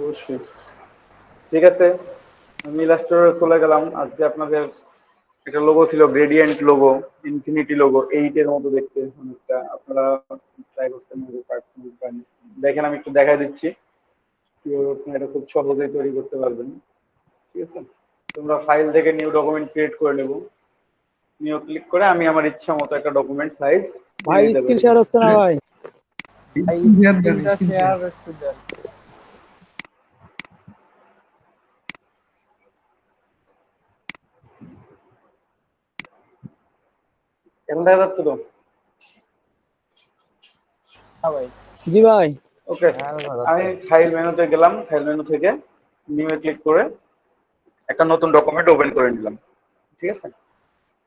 অবশ্যই। ঠিক আছে, আমি ইলাস্ট্রেটরে চলে গেলাম। আজকে আপনাদের একটা লোগো ছিল, গ্রেডিয়েন্ট লোগো, ইনফিনিটি লোগো, এইটের মতো দেখতে অনেকটা। আপনারা ট্রাই করতে পারছেন। দেখেন, আমি একটু দেখাই দিচ্ছি কিভাবে আপনি এটা খুব সহজেই তৈরি করতে পারবেন। ঠিক আছে, তোমরা ফাইল থেকে নিউ ডকুমেন্ট ক্রিয়েট করে নেব। নিউ ক্লিক করে আমি আমার ইচ্ছা মতো একটা ডকুমেন্ট সাইজ দিয়ে ভাই দিতে স্ক্রিন পারি। শেয়ার হচ্ছে না ভাই। ভাই স্ক্রিন শেয়ার দেন, স্ক্রিনটা স্ক্রিন শেয়ার। শেয়ার একটু দেন। এখন দেখা যাচ্ছে তো? হ্যাঁ ভাই। জি ভাই। ওকে, হ্যাঁ ভালো আমি আছে। ফাইল মেনুতে গেলাম। ফাইল মেনু থেকে নিউ এ ক্লিক করে একটা নতুন ডকুমেন্ট ওপেন করে নিলাম। ঠিক আছে,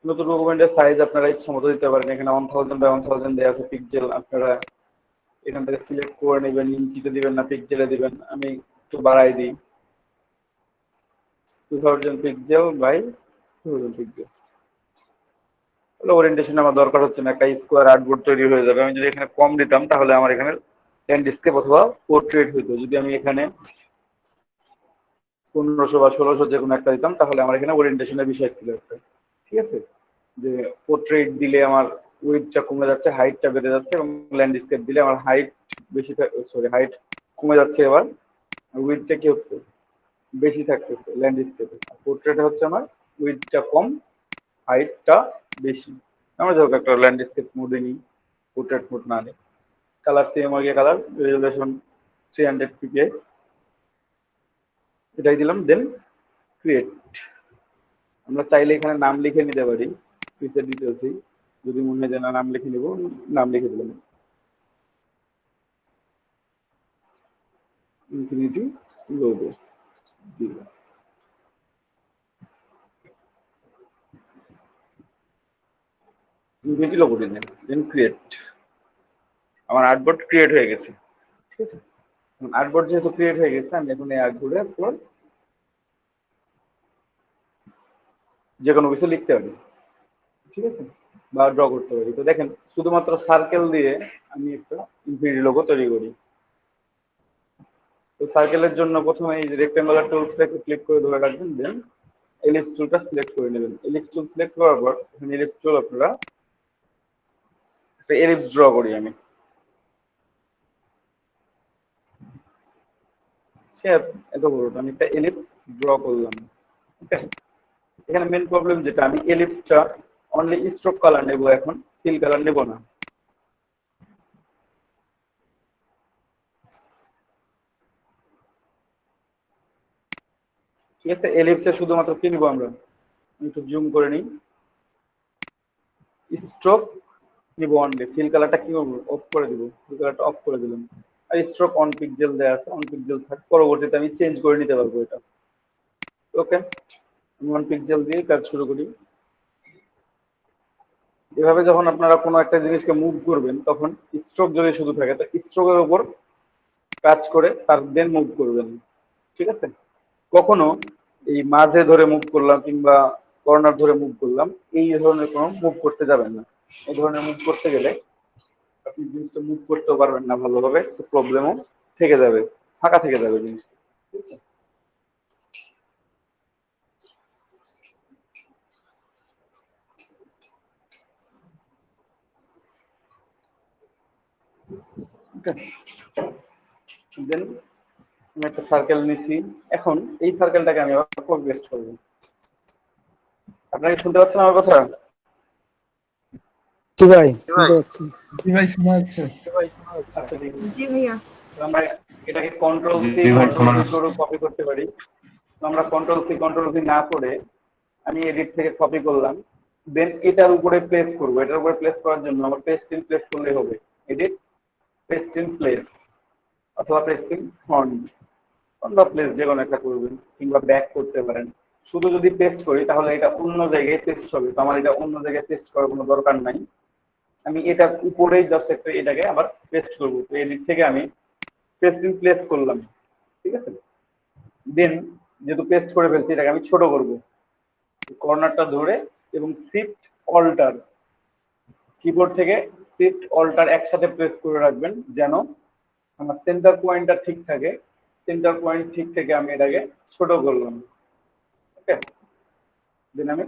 নতুন ডকুমেন্টের সাইজ আপনারা ইচ্ছা মতো দিতে পারেন। এখানে 1000 বাই 1000 দেওয়া আছে পিক্সেল। আপনারা এখান থেকে সিলেক্ট করে নেবেন, ইঞ্চিতে দিবেন না পিক্সেলে দিবেন। আমি একটু বাড়াই দিই, 2000 পিক্সেল বাই 2000 পিক্সেল। ওরিয়েন্টেশন আমার দরকার হচ্ছে না, একটা স্কোয়ার আর্টবোর্ড তৈরি হয়ে যাবে। আমি যদি এখানে কম দিতাম তাহলে আমার এখানে ল্যান্ডস্কেপ অথবা পোর্ট্রেট হইতো। যদি আমি এখানে 1500 বা 1600 যে কোনো একটা দিতাম তাহলে আমার এখানে ওরিয়েন্টেশনের বিষয় ছিল একটা। ঠিক আছে, যে পোর্ট্রেট দিলে আমার উইডথটা কমে যাচ্ছে, হাইটটা বেড়ে যাচ্ছে, এবং ল্যান্ডস্কেপ দিলে আমার হাইট বেশি, সরি হাইট কমে যাচ্ছে, এবার উইডথটা কি হচ্ছে, বেশি থাকতেছে ল্যান্ডস্কেপে। পোর্ট্রেটে হচ্ছে আমার উইডথটা কম, হাইটটা বেশি। আমরা যখন একটা ল্যান্ডস্কেপ মোডে নিই, পোর্ট্রেট মোড না নিই। Colour CMY colour, resolution 300 PPI, এটাই দিলাম। দেন ক্রিয়েট। আমরা চাইলে এখানে নাম লিখে নিতে পারি প্রিসেট ডিটেলসই। যদি মনে হয় যে না নাম লিখে নিব, নাম লিখে দিলাম ইনফিনিটি লোগো দিলাম। ইনফিনিটি লোগো দিলাম, দেন ক্রিয়েট। আমার আর্টবোর্ড ক্রিয়েট হয়ে গেছে। ঠিক আছে, আর্টবোর্ড যেহেতু ক্রিয়েট হয়ে গেছে, আমি এখন এই আর্টবোর্ডের উপর যে কোনো কিছু লিখতে পারি। ঠিক আছে, বা ড্র করতে পারি। তো দেখেন, শুধুমাত্র সার্কেল দিয়ে আমি একটা ইনফিনিটি লোগো তৈরি করি। তো সার্কেলের জন্য প্রথমে এই রেক্টেঙ্গুলার টুলসটাকে ক্লিক করে ধরে রাখবেন। দেন এলিপস টুলটা সিলেক্ট করে নেবেন। এলিপস টুল সিলেক্ট করার পর এখানে এলিপস টুল আপনারা একটা এলিপস ড্র করি আমি। সে এত বড় আমি একটা এলিপস ড্র করলাম। ঠিক আছে, এখানে মেন প্রবলেম যেটা, আমি এলিপসটা অনলি স্ট্রোক কালার নেব, এখন ফিল কালার নেব না। ঠিক আছে, এলিপসে শুধুমাত্র কি নিব আমরা, একটু জুম করে নিই, স্ট্রোক নিব অনলি। ফিল কালারটা কি করবো, অফ করে দিব। ফিল কালারটা অফ করে দিলাম। আর স্ট্রোক অন পিক্সেল দেওয়া আছে, অন পিক্সেল থাক, পরবর্তীতে আমি চেঞ্জ করে নিতে পারবো এটা। ওকে, আমি অন পিক্সেল দিয়ে কাজ শুরু করি। এভাবে যখন আপনারা কোনো একটা জিনিসকে মুভ করবেন, তখন স্ট্রোক যদি শুধু থাকে তো স্ট্রোকের উপর কাজ করে তার দেন মুভ করবেন। ঠিক আছে, কখনো এই মাঝে ধরে মুভ করলাম কিংবা কর্নার ধরে মুভ করলাম, এই ধরনের কোনো মুভ করতে যাবেন না। এই ধরনের মুভ করতে গেলে আপনি জিনিসটা মুভ করতেও পারবেন না ভালোভাবে, একটু প্রবলেমও থেকে যাবে, ফাঁকা থেকে যাবে জিনিসটা। ঠিক আছে, দেন আমি একটা সার্কেল নিচ্ছি। এখন এই সার্কেলটাকে আমি আবার কপি পেস্ট করবো। আপনারা কি শুনতে পাচ্ছেন আমার কথা? জি ভাই শুনতে পাচ্ছি। জি ভাই, শোনা যাচ্ছে। ভাই শোনা যাচ্ছে। আচ্ছা, ঠিক আছে। জি ভাইয়া। তো আমরা এটাকে কন্ট্রোল সি জি ভাই কন্ট্রোল শোনা ভি যাচ্ছে। করে কপি করতে পারি। তো আমরা কন্ট্রোল সি না করে আমি এডিট থেকে কপি করলাম। দেন এটার উপরে প্লেস করব। এটার উপরে প্লেস করার জন্য আমার পেস্ট ইন প্লেস করলেই হবে। এডিট, পেস্ট ইন প্লেস, অথবা পেস্ট ইন ফন্ট, অন্য প্লেস যে কোনো একটা করবেন, কিংবা ব্যাক করতে পারেন। শুধু যদি পেস্ট করি তাহলে এটা অন্য জায়গায় পেস্ট হবে। তো আমার এটা অন্য জায়গায় পেস্ট করার কোনো দরকার নাই। আমি এটা উপরেই জাস্ট একটা এটাকে আবার পেস্ট করবো। তো এদিক থেকে আমি পেস্ট ইন প্লেস করলাম। ঠিক আছে, দেন যেহেতু পেস্ট করে ফেলছি, এটাকে আমি ছোট করব। কর্নারটা ধরে এবং শিফট অল্টার, কিবোর্ড থেকে শিফট অল্টার একসাথে প্রেস করে রাখবেন, যেন আমার সেন্টার পয়েন্টটা ঠিক থাকে। সেন্টার পয়েন্ট ঠিক থেকে আমি এটাকে ছোট করলাম। ওকে, দেন আমি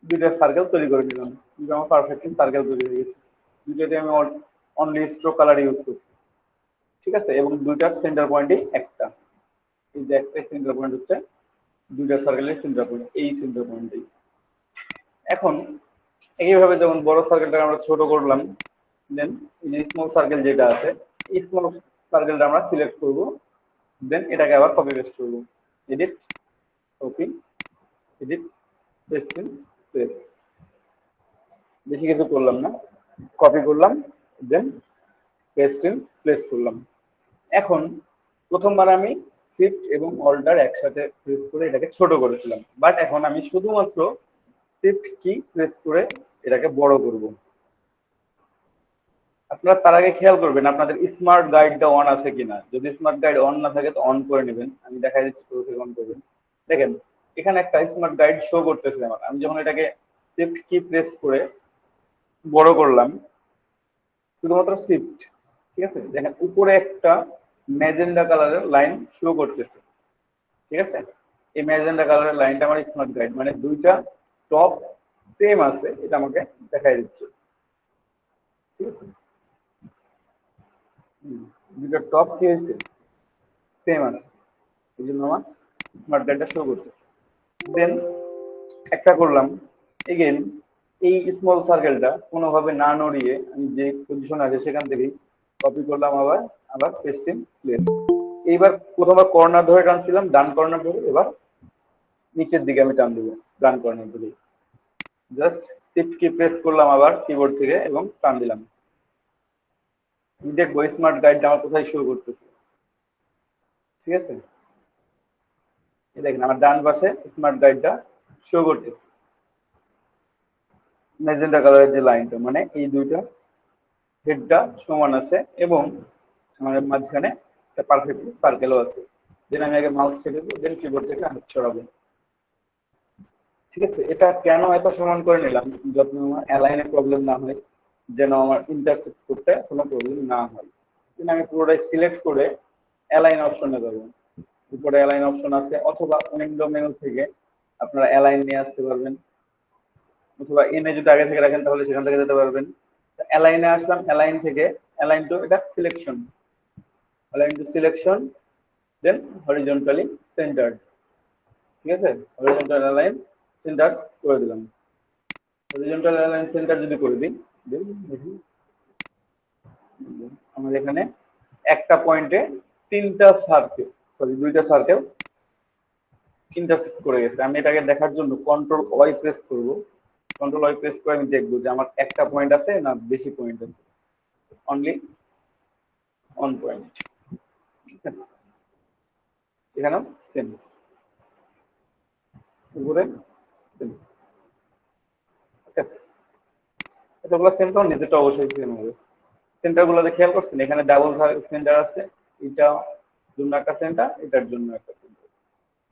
দুইটা সার্কেল তৈরি করে নিলাম। দুটো আমার পারফেক্টলি সার্কেল তৈরি হয়ে গেছে। দুইটাতে আমি অনলি স্ট্রোক কালার ইউজ করছি, ঠিক আছে। এবং দুইটার সেন্টার পয়েন্টই একটা, এই যে একটা সেন্টার পয়েন্ট হচ্ছে দুইটা সার্কেলের সেন্টার পয়েন্ট, এই সেন্টার পয়েন্টই। এখন এইভাবে যেমন বড় সার্কেলটাকে আমরা ছোট করলাম, দেন স্মল সার্কেল যেটা আছে এই স্মল সার্কেলটা আমরা সিলেক্ট করব, দেন এটাকে আবার কপি পেস্ট করব। Edit, copy, edit, paste in, paste. বেশি কিছু করলাম না, কপি করলাম, দেন পেস্ট ইন, প্লেস করলাম। এখন প্রথমবার আমি শিফট এবং অল্টার একসাথে প্রেস করে এটাকে ছোট করেছিলাম, বাট এখন আমি শুধুমাত্র শিফট কি প্রেস করে এটাকে বড় করব। আপনারা তার আগে খেয়াল করবেন আপনাদের স্মার্ট গাইডটা অন আছে কিনা। যদি স্মার্ট গাইড অন না থাকে তো অন করে নেবেন। আমি দেখাই দিচ্ছি পুরো থেকে অন করবেন। দেখেন এখানে একটা স্মার্ট গাইড শো করতেছে আমার। আমি যখন এটাকে শিফট কি প্রেস করে বড় করলাম, শুধুমাত্র শিফট, ঠিক আছে, দেখেন উপরে একটা ম্যাজেন্ডা কালারের লাইন শো করতেছে, ঠিক আছে। এই ম্যাজেন্ডা কালারের লাইনটা আমার স্মার্ট গাইড, মানে দুইটা টপ সেম আছে, এটা আমাকে দেখাই দিচ্ছে, ঠিক আছে। দুইটা টপ কি হয়েছে, সেম আছে, এই জন্য আমার স্মার্ট গাইডটা শো করতেছে। দেন একটা করলাম, এগেন এই স্মল সার্কেলটা কোনোভাবে না নড়িয়ে আমি যে পজিশন আছে সেখান থেকেই কপি করলাম, আবার আবার পেস্ট ইন, প্লেস। এইবার প্রথমবার কর্নার ধরে টানছিলাম, ডান কর্নার ধরে, এবার নিচের দিকে আমি টান দেবো, ডান কর্নার ধরে। জাস্ট শিফট কি প্রেস করলাম আবার কিবোর্ড থেকে এবং টান দিলাম। দেখবো স্মার্ট গাইডটা আমার কোথায় শো করতেছে, ঠিক আছে। এই দেখেন আমার ডান পাশে স্মার্ট গাইডটা শো করতেছে, ম্যাজেন্টা কালারের যে লাইনটা, মানে এই দুইটা হেডটা সমান আছে এবং আমাদের মাঝখানে একটা পারফেক্টলি সার্কেলও আছে। দেন আমি আগে মাউস ছেড়ে দেবো, দেন কিবোর্ড থেকে হাত ছড়াবো, ঠিক আছে। এটা কেন এত সমান করে নিলাম, যখন আমার অ্যালাইনে প্রবলেম না হয়, যেন আমার ইন্টারসেক্ট করতে কোনো প্রবলেম না হয়। দেন আমি পুরোটাই সিলেক্ট করে অ্যালাইন অপশনে যাবো। উপরে অ্যালাইন অপশন আছে, অথবা উইন্ডো মেনু থেকে আপনারা অ্যালাইন নিয়ে আসতে পারবেন, অথবা এনে যদি আগে থেকে রাখেন তাহলে সেখান থেকে যেতে পারবেন। অ্যালাইনে আসলাম, অ্যালাইন থেকে অ্যালাইন টু এটা selection, align to selection, then horizontally centred, ঠিক আছে। হরিজন্টাল অ্যালাইন সেন্টার করে দিলাম। হরিজন্টাল অ্যালাইন সেন্টার যদি করে দিই, আমার এখানে একটা পয়েন্টে তিনটা সার্কেল, সরি দুইটা সার্কেল ইন্টারসেক্ট করে গেছে। আমি এটাকে দেখার জন্য কন্ট্রোল ওয়াই প্রেস করব। কন্ট্রোল ওয়াই প্রেস করে আমি দেখবো যে আমার একটা পয়েন্ট আছে না বেশি পয়েন্ট আছে। অনলি ওয়ান পয়েন্ট, এখানেও সেম, উপরে সেম, এতগুলো সেম, তো নিচেটা অবশ্যই সেম হবে। সেন্টার গুলোতে খেয়াল করছেন এখানে ডাবল সেন্টার আছে, এটা জন্য একটা সেন্টার, এটার জন্য একটা সেন্টার,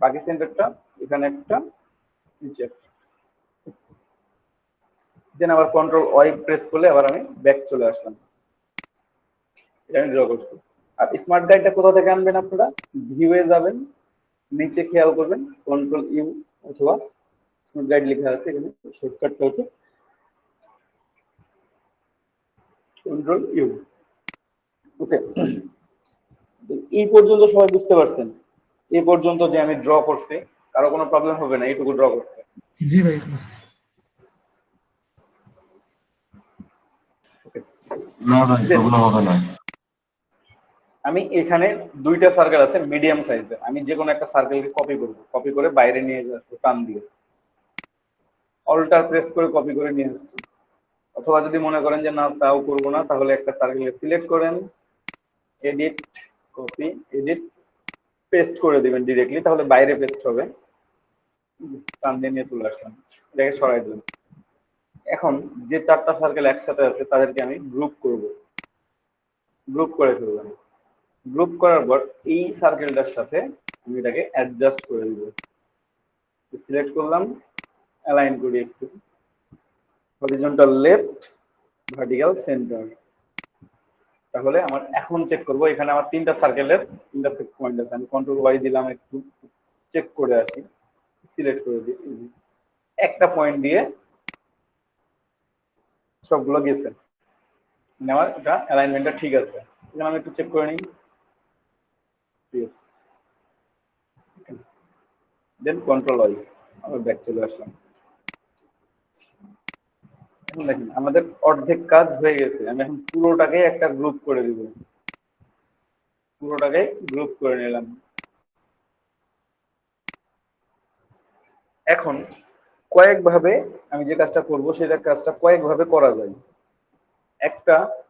বাকি সেন্টারটা এখানে একটা, নিচে একটা। দেন আবার কন্ট্রোল ওয়াই প্রেস করলে আবার আমি ব্যাক চলে আসলাম, এটা আমি ড্র করছি। আর স্মার্ট গাইডটা কোথা থেকে আনবেন আপনারা, ভিউয়ে যাবেন, নিচে খেয়াল করবেন কন্ট্রোল ইউ অথবা স্মার্ট গাইড লেখা আছে এখানে, শর্টকাটটা হচ্ছে কন্ট্রোল ইউ। ওকে, এই পর্যন্ত সবাই বুঝতে পারছেন? এই পর্যন্ত যে আমি ড্র করতে কারো কোনো প্রবলেম হবে না এইটুকু ড্র করতে? জি ভাই। না ভাই, প্রবলেম হবে না। আমি এখানে দুইটা সার্কেল আছে মিডিয়াম সাইজের, আমি যে কোনো একটা সার্কেলকে কপি করব, কপি করে বাইরে নিয়ে যাবো টান দিয়ে, অল্টার প্রেস করে কপি করে নিয়ে আসছি। অথবা যদি মনে করেন যে না তাও করবো না, তাহলে একটা সার্কেল সিলেক্ট করেন, এডিট, কপি, এডিট, পেস্ট করে দিবেন ডিরেক্টলি, তাহলে বাইরে পেস্ট হবে, টান দিয়ে নিয়ে চলে আসলাম, এটাকে সরাই দিলাম। এখন যে চারটা সার্কেল একসাথে আছে তাদেরকে আমি গ্রুপ করব, গ্রুপ করে ফেললাম। গ্রুপ করার পর এই সার্কেলটার সাথে আমি এটাকে অ্যাডজাস্ট করে দিব, সিলেক্ট করলাম, অ্যালাইন করি একটু, হরিজন্টাল লেফট, ভার্টিক্যাল সেন্টার, তাহলে আমার এখন চেক করব, এখানে আমার 3টা সার্কেলের ইন্টারসেক্ট পয়েন্ট আছে, আমি কন্ট্রোল ওয়াই দিলাম, একটু চেক করে আসি, সিলেক্ট করে দিই, একটা পয়েন্ট দিয়ে সবগুলো গেছে, মানে আমার এটা অ্যালাইনমেন্টটা ঠিক আছে। এখানে আমি একটু চেক করে নিই, ঠিক আছে, দেন কন্ট্রোল ওয়াই, আবার ব্যাক চলে আসলাম। এখন দেখেন আমাদের অর্ধেক কাজ হয়ে গেছে, আমি এখন পুরোটাকে একটা গ্রুপ করে দিব, পুরোটাকে গ্রুপ করে নিলাম। এখন কয়েকভাবে আমি যে কাজটা করব সেটা কাজটা কয়েকভাবে করা যায়।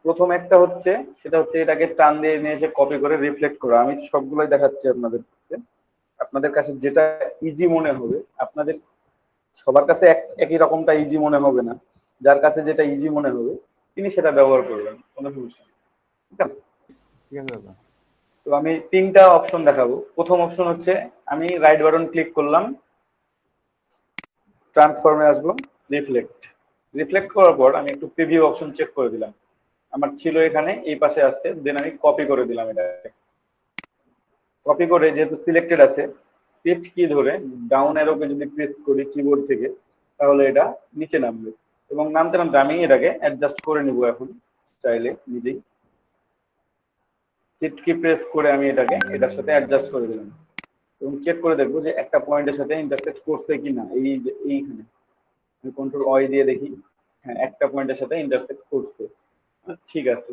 প্রথম একটা হচ্ছে, সেটা হচ্ছে এটাকে টান দিয়ে নিয়ে এসে কপি করে রিফ্লেক্ট করা। আমি সবগুলোই দেখাচ্ছি আপনাদেরকে, আপনাদের কাছে যেটা ইজি মনে হবে, আপনাদের সবার কাছে একই রকমটা ইজি মনে হবে না, যার কাছে যেটা ইজি মনে হবে তিনি সেটা ব্যবহার করবেন, কোনো সমস্যা নেই, ঠিক আছে? ঠিক আছে দাদা। তো আমি 3টা অপশন দেখাবো। প্রথম অপশন হচ্ছে আমি রাইট বাটন ক্লিক করলাম, ট্রান্সফর্মে আসবো, রিফ্লেক্ট। রিফ্লেক্ট করার পর আমি একটু প্রিভিউ অপশন চেক করে দিলাম, আমার ছিল এখানে, এই পাশে আসছে, দেন আমি কপি করে দিলাম। এটা কপি করে যেহেতু সিলেক্টেড আছে, শিফট কি ধরে ডাউন অ্যারোকে যদি প্রেস করি কিবোর্ড থেকে, তাহলে এটা নিচে নামবে, এবং নামতে নামতে আমি এটাকে অ্যাডজাস্ট করে নিব এখন চাইলে নিজেই। শিফট কি প্রেস করে আমি এটাকে এটার সাথে অ্যাডজাস্ট করে দিলাম, এবং চেক করে দেখবো যে একটা পয়েন্টের সাথে ইন্টারসেক্ট করছে কিনা। এই যে এইখানে আমি কন্ট্রোল ওয়াই দিয়ে দেখি, হ্যাঁ একটা পয়েন্টের সাথে ইন্টারসেক্ট করছে, ঠিক আছে।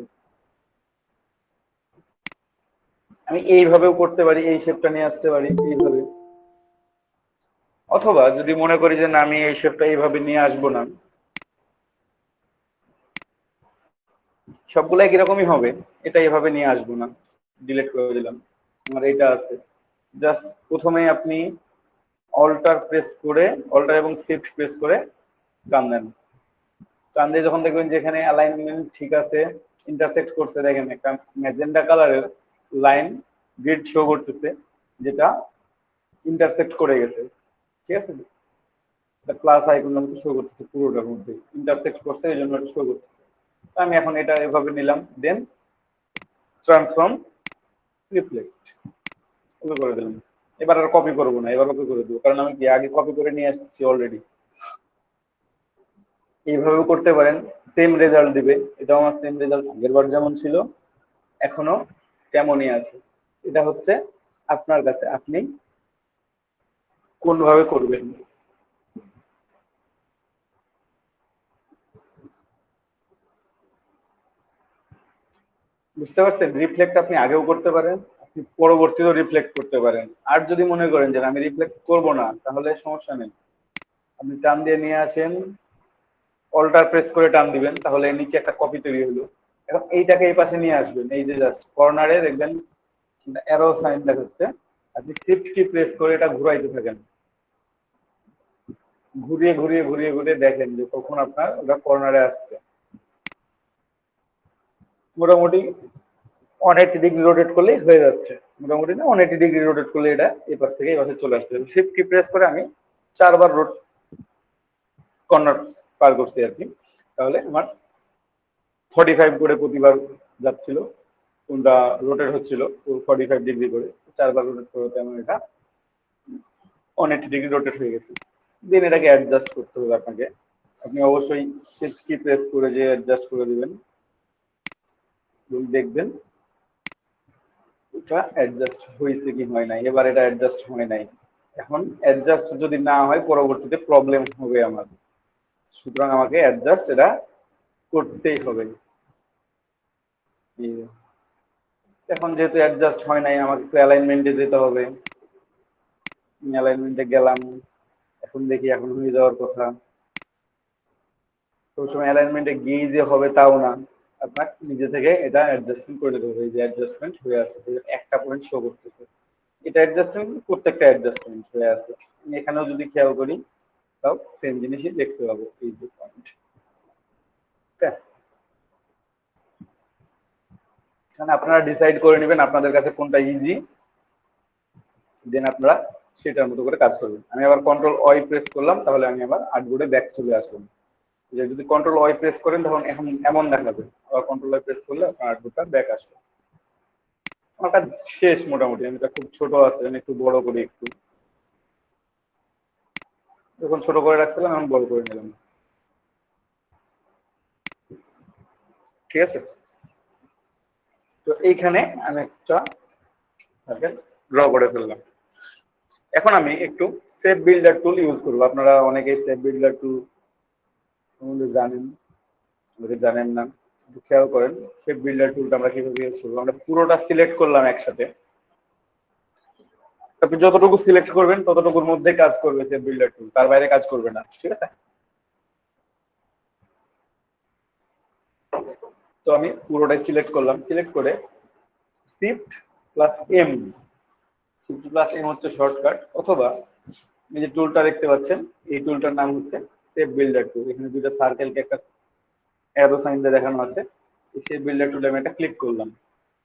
আমি এইভাবেও করতে পারি, এই শেপটা নিয়ে আসতে পারি এইভাবে, অথবা যদি মনে করি যে না আমি এই শেপটা এইভাবে নিয়ে আসবো না, সবগুলাই কিরকমই হবে, এটা এইভাবে নিয়ে আসবো না, ডিলিট করে দিলাম। আমার এটা আছে, জাস্ট প্রথমে আপনি অল্টার প্রেস করে, অল্টার এবং শিফট প্রেস করে টান দেন। টান দিয়ে যখন দেখবেন যে এখানে অ্যালাইনমেন্ট ঠিক আছে, ইন্টারসেক্ট করছে, দেখেন একটা ম্যাজেন্ডা কালারের লাইন গ্রিড শো করতেছে, যেটা ইন্টারসেক্ট করে গেছে, ঠিক আছে? প্লাস আইকনের মতো শো করতেছে, পুরোটার মধ্যে ইন্টারসেক্ট করছে, এই জন্য এটা শো করতেছে। আমি এখন এটা এভাবে নিলাম, দেন ট্রান্সফর্ম, রিফ্লেক্ট করে দিলাম। এবার আর কপি করবো না, এবার কপি করে দেবো, কারণ আমি কি আগে কপি করে নিয়ে আসছি অলরেডি। এইভাবেও করতে পারেন, সেম রেজাল্ট দিবে। এটাও আমার সেম রেজাল্ট, আগের বার যেমন ছিল এখনো তেমনই আছে। এটা হচ্ছে আপনার কাছে, আপনি কোনভাবে করবেন। বুঝতে পারছেন? রিফ্লেক্ট আপনি আগেও করতে পারেন, আপনি পরবর্তীতেও রিফ্লেক্ট করতে পারেন। আর যদি মনে করেন যে আমি রিফ্লেক্ট করব না, তাহলে সমস্যা নেই, আপনি টান দিয়ে নিয়ে আসেন, অল্টার প্রেস করে টান দিবেন, তাহলে নিচে একটা কপি তৈরি হলো। এখন এইটাকে এই পাশে নিয়ে আসবেন, এই যে জাস্ট কর্নারে দেখবেন অ্যারো সাইন দেখাচ্ছে, আপনি শিফট কি প্রেস করে এটা ঘুরাইতে থাকেন, ঘুরিয়ে ঘুরিয়ে ঘুরিয়ে ঘুরিয়ে দেখেন যে কখন আপনার ওটা কর্নারে আসছে। মোটামুটি 180 ডিগ্রি রোটেট করলেই হয়ে যাচ্ছে, মোটামুটি না 180 ডিগ্রি রোটেট করলে এটা এই পাশ থেকে এই পাশে চলে আসছে। শিফট কি প্রেস করে আমি 4বার কর্নার পার করছি আর কি, তাহলে আমার 45 করে প্রতিবার যাচ্ছিল, কোনটা রোটেট হচ্ছিল 45 ডিগ্রি করে, 4বার রোটেট করতে আমার এটা 180 ডিগ্রি রোটেট হয়ে গেছে। দেন এটাকে অ্যাডজাস্ট করতে হবে আপনাকে, আপনি অবশ্যই শিফট কি প্রেস করে যে অ্যাডজাস্ট করে দিবেন, দেখবেন এটা অ্যাডজাস্ট হয়েছে কি হয় নাই। এবার এটা অ্যাডজাস্ট হয় নাই, এখন অ্যাডজাস্ট যদি না হয় পরবর্তীতে প্রবলেম হবে আমার, সুতরাং আমাকে অ্যাডজাস্ট এটা করতেই হবে। এখন যেহেতু অ্যাডজাস্ট হয় নাই, আমাকে একটু অ্যালাইনমেন্টে যেতে হবে, অ্যালাইনমেন্টে গেলাম, এখন দেখি এখন হয়ে যাওয়ার কথা। সবসময় অ্যালাইনমেন্টে গিয়ে যে হবে তাও না, আপনার নিজে থেকে এটা অ্যাডজাস্টমেন্ট করে নিতে হবে। এই যে অ্যাডজাস্টমেন্ট হয়ে আছে, একটা পয়েন্ট শো করতেছে, এটা অ্যাডজাস্টমেন্ট, প্রত্যেকটা অ্যাডজাস্টমেন্ট হয়ে আছে। এখানেও যদি খেয়াল করি তাও সেম জিনিসই দেখতে পাবো, এই যে পয়েন্ট। এখানে আপনারা ডিসাইড করে নেবেন আপনাদের কাছে কোনটা ইজি, দেন আপনারা সেটার মতো করে কাজ করবেন। আমি আবার কন্ট্রোল ওয়াই প্রেস করলাম, তাহলে আমি আবার আর্টবোর্ডে ব্যাক চলে আসলাম। যে যদি কন্ট্রোল ওয়াই প্রেস করেন তখন এখন এমন দেখাবে, আবার কন্ট্রোল ওয়াই প্রেস করলে আপনার আর্টবোর্ডটা ব্যাক আসবে। আমার কাজ শেষ মোটামুটি। আমি এটা খুব ছোট আছে, আমি একটু বড় করি একটু। যখন ছোট করে রাখছিলাম এখন বড় করে নিলাম। ঠিক আছে, তো এইখানে আমি একটা সার্কেল ড্র করে ফেললাম। এখন আমি একটু শেপ বিল্ডার টুল ইউজ করবো। আপনারা অনেকেই শেপ বিল্ডার টুল সম্বন্ধে জানেন, অনেকে জানেন না। একটু খেয়াল করেন শেপ বিল্ডার টুলটা আমরা কিভাবে ইউজ করবো। আমরা পুরোটা সিলেক্ট করলাম একসাথে। আপনি যতটুকু সিলেক্ট করবেন ততটুকুর মধ্যে কাজ করবে শেপ বিল্ডার টুল, তার বাইরে কাজ করবে না। ঠিক আছে, তো আমি পুরোটাই সিলেক্ট করলাম। সিলেক্ট করে shift plus M, shift plus M হচ্ছে শর্টকাট, অথবা এই যে টুলটা দেখতে পাচ্ছেন এই টুলটার নাম হচ্ছে শেপ বিল্ডার টুল। এখানে দুইটা সার্কেলকে একটা অ্যারো সাইন দিয়ে দেখানো আছে। এই শেপ বিল্ডার টুলে আমি একটা ক্লিক করলাম।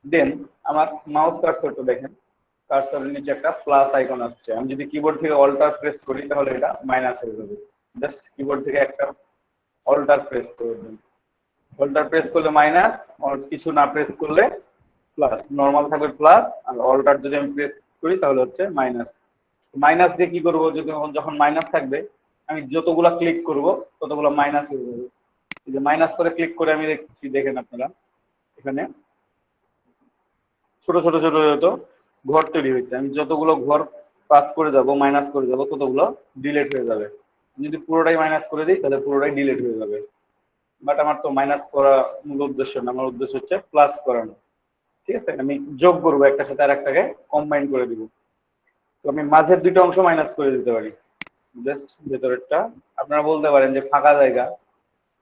দেন আমার মাউস কার্সরটা দেখেন, কার্সরের নিচে একটা প্লাস আইকন আসছে। আমি যদি কিবোর্ড থেকে অল্টার প্রেস করি তাহলে এটা মাইনাস হয়ে যাবে। জাস্ট কিবোর্ড থেকে একটা অল্টার প্রেস করে দিন। অল্টার প্রেস করলে মাইনাস, আর কিছু না প্রেস করলে প্লাস। নর্মাল থাকবে প্লাস, আর অল্টার যদি আমি প্রেস করি তাহলে হচ্ছে মাইনাস। মাইনাস দিয়ে কি করবো, যখন মাইনাস থাকবে আমি যতগুলা ক্লিক করব ততগুলো মাইনাস হয়ে যাবে। এই যে মাইনাস করে ক্লিক করে আমি দেখছি, দেখেন আপনারা এখানে ছোট ছোট ছোট ছোট ঘর তৈরি হয়েছে। আমি যতগুলো ঘর পাস করে যাব, মাইনাস করে যাব, ততগুলো ডিলিট হয়ে যাবে। যদি পুরোটাই মাইনাস করে দিই তাহলে পুরোটাই ডিলিট হয়ে যাবে। বাট আমার তো মাইনাস করা মূল উদ্দেশ্য না, আমার উদ্দেশ্য হচ্ছে প্লাস করানো। ঠিক আছে, আমি যোগ করবো একটার সাথে আরেকটাকে কম্বাইন করে দিব। তো আমি মাঝের দুইটা অংশ মাইনাস করে দিতে পারি, জাস্ট ভেতরেরটা। আপনারা বলতে পারেন যে ফাঁকা জায়গা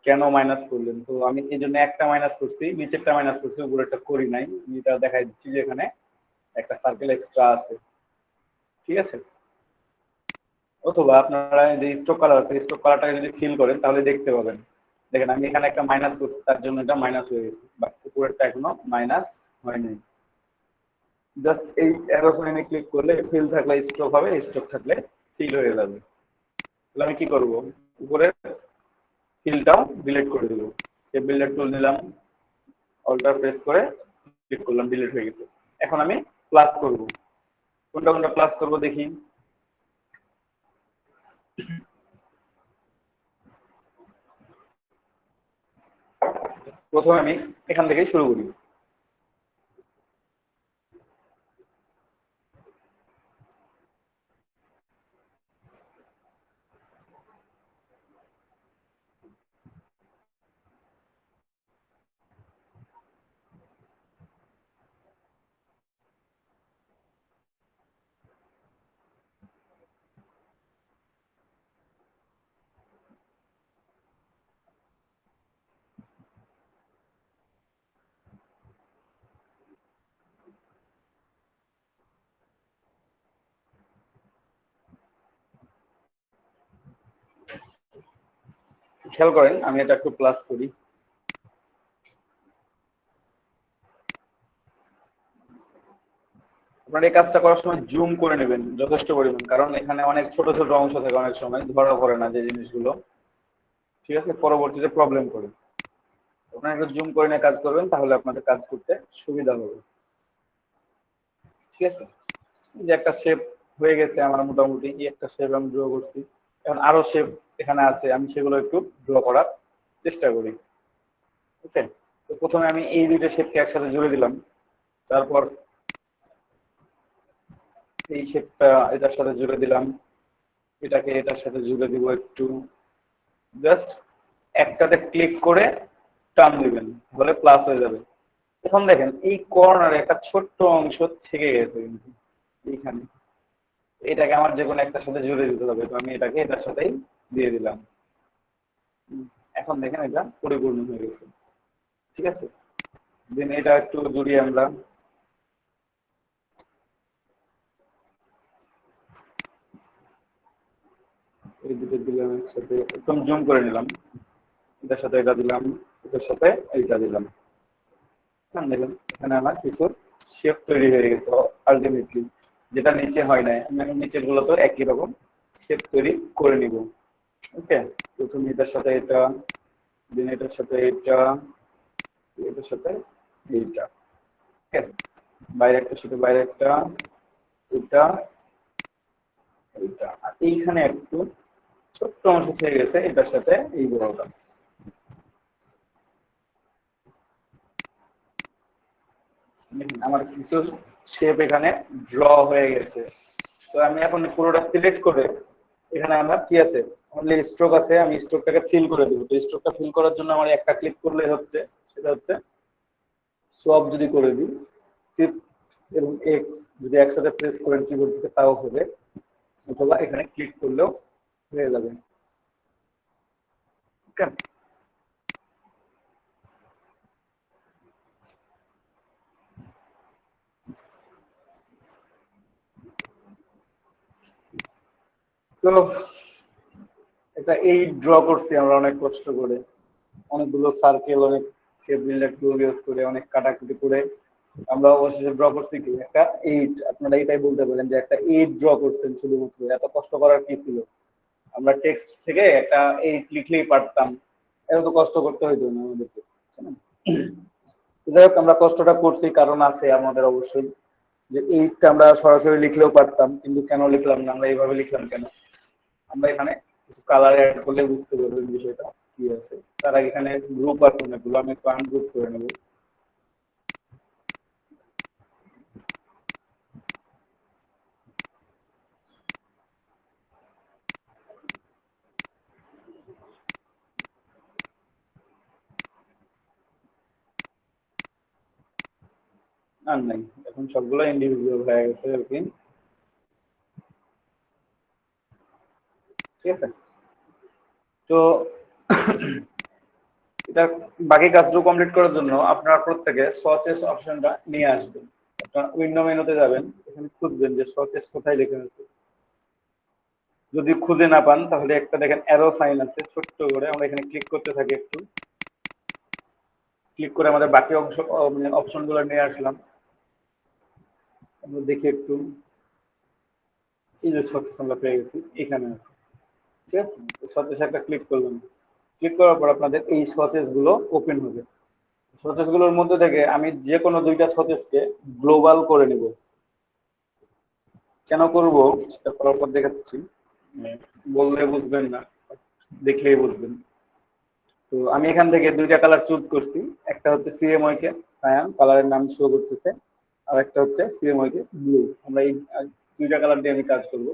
কেন মাইনাস করলেন, তো আমি এই জন্য একটা মাইনাস করছি, নিচেরটা মাইনাস করছি, উপরেরটা করি নাই। আমি এটা দেখাই দিচ্ছি যে এখানে একটা সার্কেল এক্সট্রা আছে। ঠিক আছে, অথবা আপনারা যে স্ট্রোক কালার আছে, স্ট্রোক কালারটাকে যদি ফিল করেন তাহলে দেখতে পাবেন। দেখেন আমি এখানে একটা মাইনাস করছি, তার জন্য এটা মাইনাস হয়ে গেছে, বাট উপরেরটা এখনো মাইনাস হয়নি। জাস্ট এই অ্যারো সাইনে ক্লিক করলে ফিল থাকলে স্ট্রোক হবে, স্ট্রোক থাকলে ফিল হয়ে যাবে। তাহলে আমি কি করব, উপরের ফিলটাও ডিলিট করে দেবো। সে বিল্ডার টুল নিলাম, অল্টার প্রেস করে ক্লিক করলাম, ডিলিট হয়ে গেছে। এখন আমি প্লাস করব। কোনটা কোনটা প্লাস করব দেখি। প্রথমে আমি এখান থেকেই শুরু করি। খেয়াল করেন আমি এটা একটু প্লাস করি। আপনারা এই কাজটা করার সময় জুম করে নেবেন যথেষ্ট পরিমাণ, কারণ এখানে অনেক ছোট ছোট অংশ থাকে, অনেক সময় ধরা পড়ে না যে জিনিসগুলো। ঠিক আছে, পরবর্তীতে প্রবলেম করে। আপনারা একটু জুম করে নিয়ে কাজ করবেন, তাহলে আপনাদের কাজ করতে সুবিধা হবে। ঠিক আছে, এই যে একটা শেপ হয়ে গেছে আমার মোটামুটি, এই একটা শেপ আমি ড্র করছি। এখন আরো শেপ এখানে আছে, আমি সেগুলো একটু ড্র করার চেষ্টা করি। ওকে, তো প্রথমে আমি এই দুইটা শেপকে একসাথে জুড়ে দিলাম। তারপর এই শেপটা এটার সাথে জুড়ে দিলাম, এটাকে এটার সাথে জুড়ে দিব একটু। জাস্ট একটাতে ক্লিক করে টান দিবেন, তাহলে প্লাস হয়ে যাবে। এখন দেখেন এই কর্নারে একটা ছোট্ট অংশ থেকে গেছে কিন্তু এইখানে, এটাকে আমার যে কোনো একটার সাথে জুড়ে দিতে হবে। তো আমি এটাকে এটার সাথেই দিয়ে দিলাম। এখন দেখেন এটা পরিপূর্ণ হয়ে গেছে। ঠিক আছে, দেন এটা একটু জুড়িয়ে আমরা এই দুটো দিলাম একসাথে, একদম জুম করে নিলাম। এটার সাথে এটা দিলাম, এটার সাথে এইটা দিলাম। দেখলাম এখানে আমার কিছু শেপ তৈরি হয়ে গেছে আলটিমেটলি, যেটা নিচে হয় নাই। আমি এখন নিচের গুলো তো একই রকম শেপ তৈরি করে নিব। ওকে, প্রথমে এটার সাথে এটা, দেন এটার সাথে এইটা, এটার সাথে এইটা, ওকে। বাইরে একটার সাথে বাইরে একটা, এটা এইটা, আর এইখানে একটু ছোট্ট অংশ থেকে গেছে এটার সাথে এই বড়টা। আমার কিছু শেপ এখানে ড্র হয়ে গেছে। তো আমি এখন পুরোটা সিলেক্ট করে এখানে আমার কি আছে, অনলি স্ট্রোক আছে, আমি স্ট্রোকটাকে ফিল করে দেবো। তো স্ট্রোকটা ফিল করার জন্য আমার একটা ক্লিক করলেই হচ্ছে, সেটা হচ্ছে সোয়াপ যদি করে দিই, শিফট এবং এক্স যদি একসাথে প্রেস করেন কিবোর্ড থেকে তাও হবে, অথবা এখানে ক্লিক করলেও হয়ে যাবে। ওকে। তো এটা এই ড্র করছি আমরা অনেক কষ্ট করে, অনেকগুলো সার্কেল, অনেক শেপ বিল্ডার টুল ইউজ করে, অনেক কাটাকুটি করে আমরা অবশেষে ড্র করছি কি একটা 8। আপনারা এটাই বলতে পারেন যে একটা 8 ড্র করছেন শুধুমাত্র। এত কষ্ট করার কি ছিল? আমরা টেক্সট থেকে একটা 8 লিখলেই পারতাম, এত তো কষ্ট করতে হইতো না আমাদেরকে, তাই না? যাই হোক, আমরা কষ্টটা করছি কারণ আছে আমাদের অবশ্যই, যে 8টা আমরা সরাসরি লিখলেও পারতাম, কিন্তু কেন লিখলাম না, আমরা এইভাবে লিখলাম কেন? আমরা এখানে কিছু কালার অ্যাড করলে বুঝতে পারবেন বিষয়টা কি আছে। তার আগে এখানে গ্রুপ আছে অনেকগুলো, আমি একটু আনগ্রুপ করে নেব। আর নাই, এখন সবগুলো ইন্ডিভিজুয়াল হয়ে গেছে আর কি। ঠিক আছে। তো এটা বাকি কাজগুলো কমপ্লিট করার জন্য আপনারা প্রত্যেকে সচেস অপশনটা নিয়ে আসবেন। আপনারা উইন্ডো মেনুতে যাবেন, এখানে খুঁজবেন যে সচেস কোথায় লেখা আছে। যদি খুঁজে না পান তাহলে একটা দেখেন অ্যারো সাইন আছে ছোট্ট করে, আমরা এখানে ক্লিক করতে থাকি, একটু ক্লিক করে আমাদের বাকি অংশ মানে অপশনগুলো নিয়ে আসলাম। আমরা দেখি একটু, এই যে সচেস আমরা পেয়ে গেছি এখানে আছে। ঠিক আছে, সচেস একটা ক্লিক করলাম, ক্লিক করার পর আপনাদের এই সচেস গুলো ওপেন হবে। সচেস গুলোর মধ্যে থেকে আমি যে কোনো দুইটা সচেসকে গ্লোবাল করে নিব। কেন করব সেটা করার পর দেখাচ্ছি, বললে বুঝবেন না, দেখলেই বুঝবেন। তো আমি এখান থেকে দুইটা কালার চুজ করছি, একটা হচ্ছে সিএমওয়াই কে সায়ান কালারের নাম শো করতেছে, আর একটা হচ্ছে সিএমওয়াই কে ব্লু। আমরা এই দুইটা কালার দিয়ে আমি কাজ করব।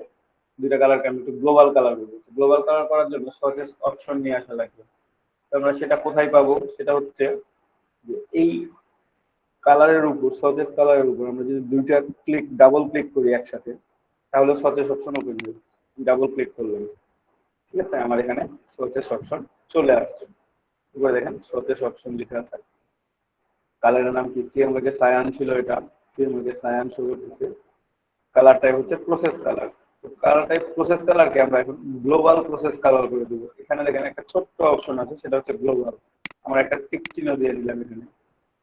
দুইটা কালারকে আমি একটু গ্লোবাল কালার করবো। গ্লোবাল কালার করার জন্য সচেস অপশন নিয়ে আসা লাগবে। তো আমরা সেটা কোথায় পাবো? সেটা হচ্ছে যে এই কালারের উপর, সচেস কালারের উপর আমরা যদি দুইটা ক্লিক ডাবল ক্লিক করি একসাথে, তাহলে সচেস অপশন ওপেন হবে। ডাবল ক্লিক করলাম, ঠিক আছে, আমার এখানে সচেস অপশন চলে আসছে। এবার দেখেন সচেস অপশন লেখা আছে, কালারের নাম কি সিএমওয়াই কে সায়ান ছিল, এটা সিএমওয়াই কে সায়ান শো করতেছে। কালার টাইপ হচ্ছে process colour. Colour type process কালারকে আমরা এখন গ্লোবাল প্রসেস কালার করে দেবো। এখানে দেখেন একটা ছোট্ট অপশন আছে, সেটা হচ্ছে গ্লোবাল। আমরা একটা টিক চিহ্ন দিয়ে দিলাম এখানে।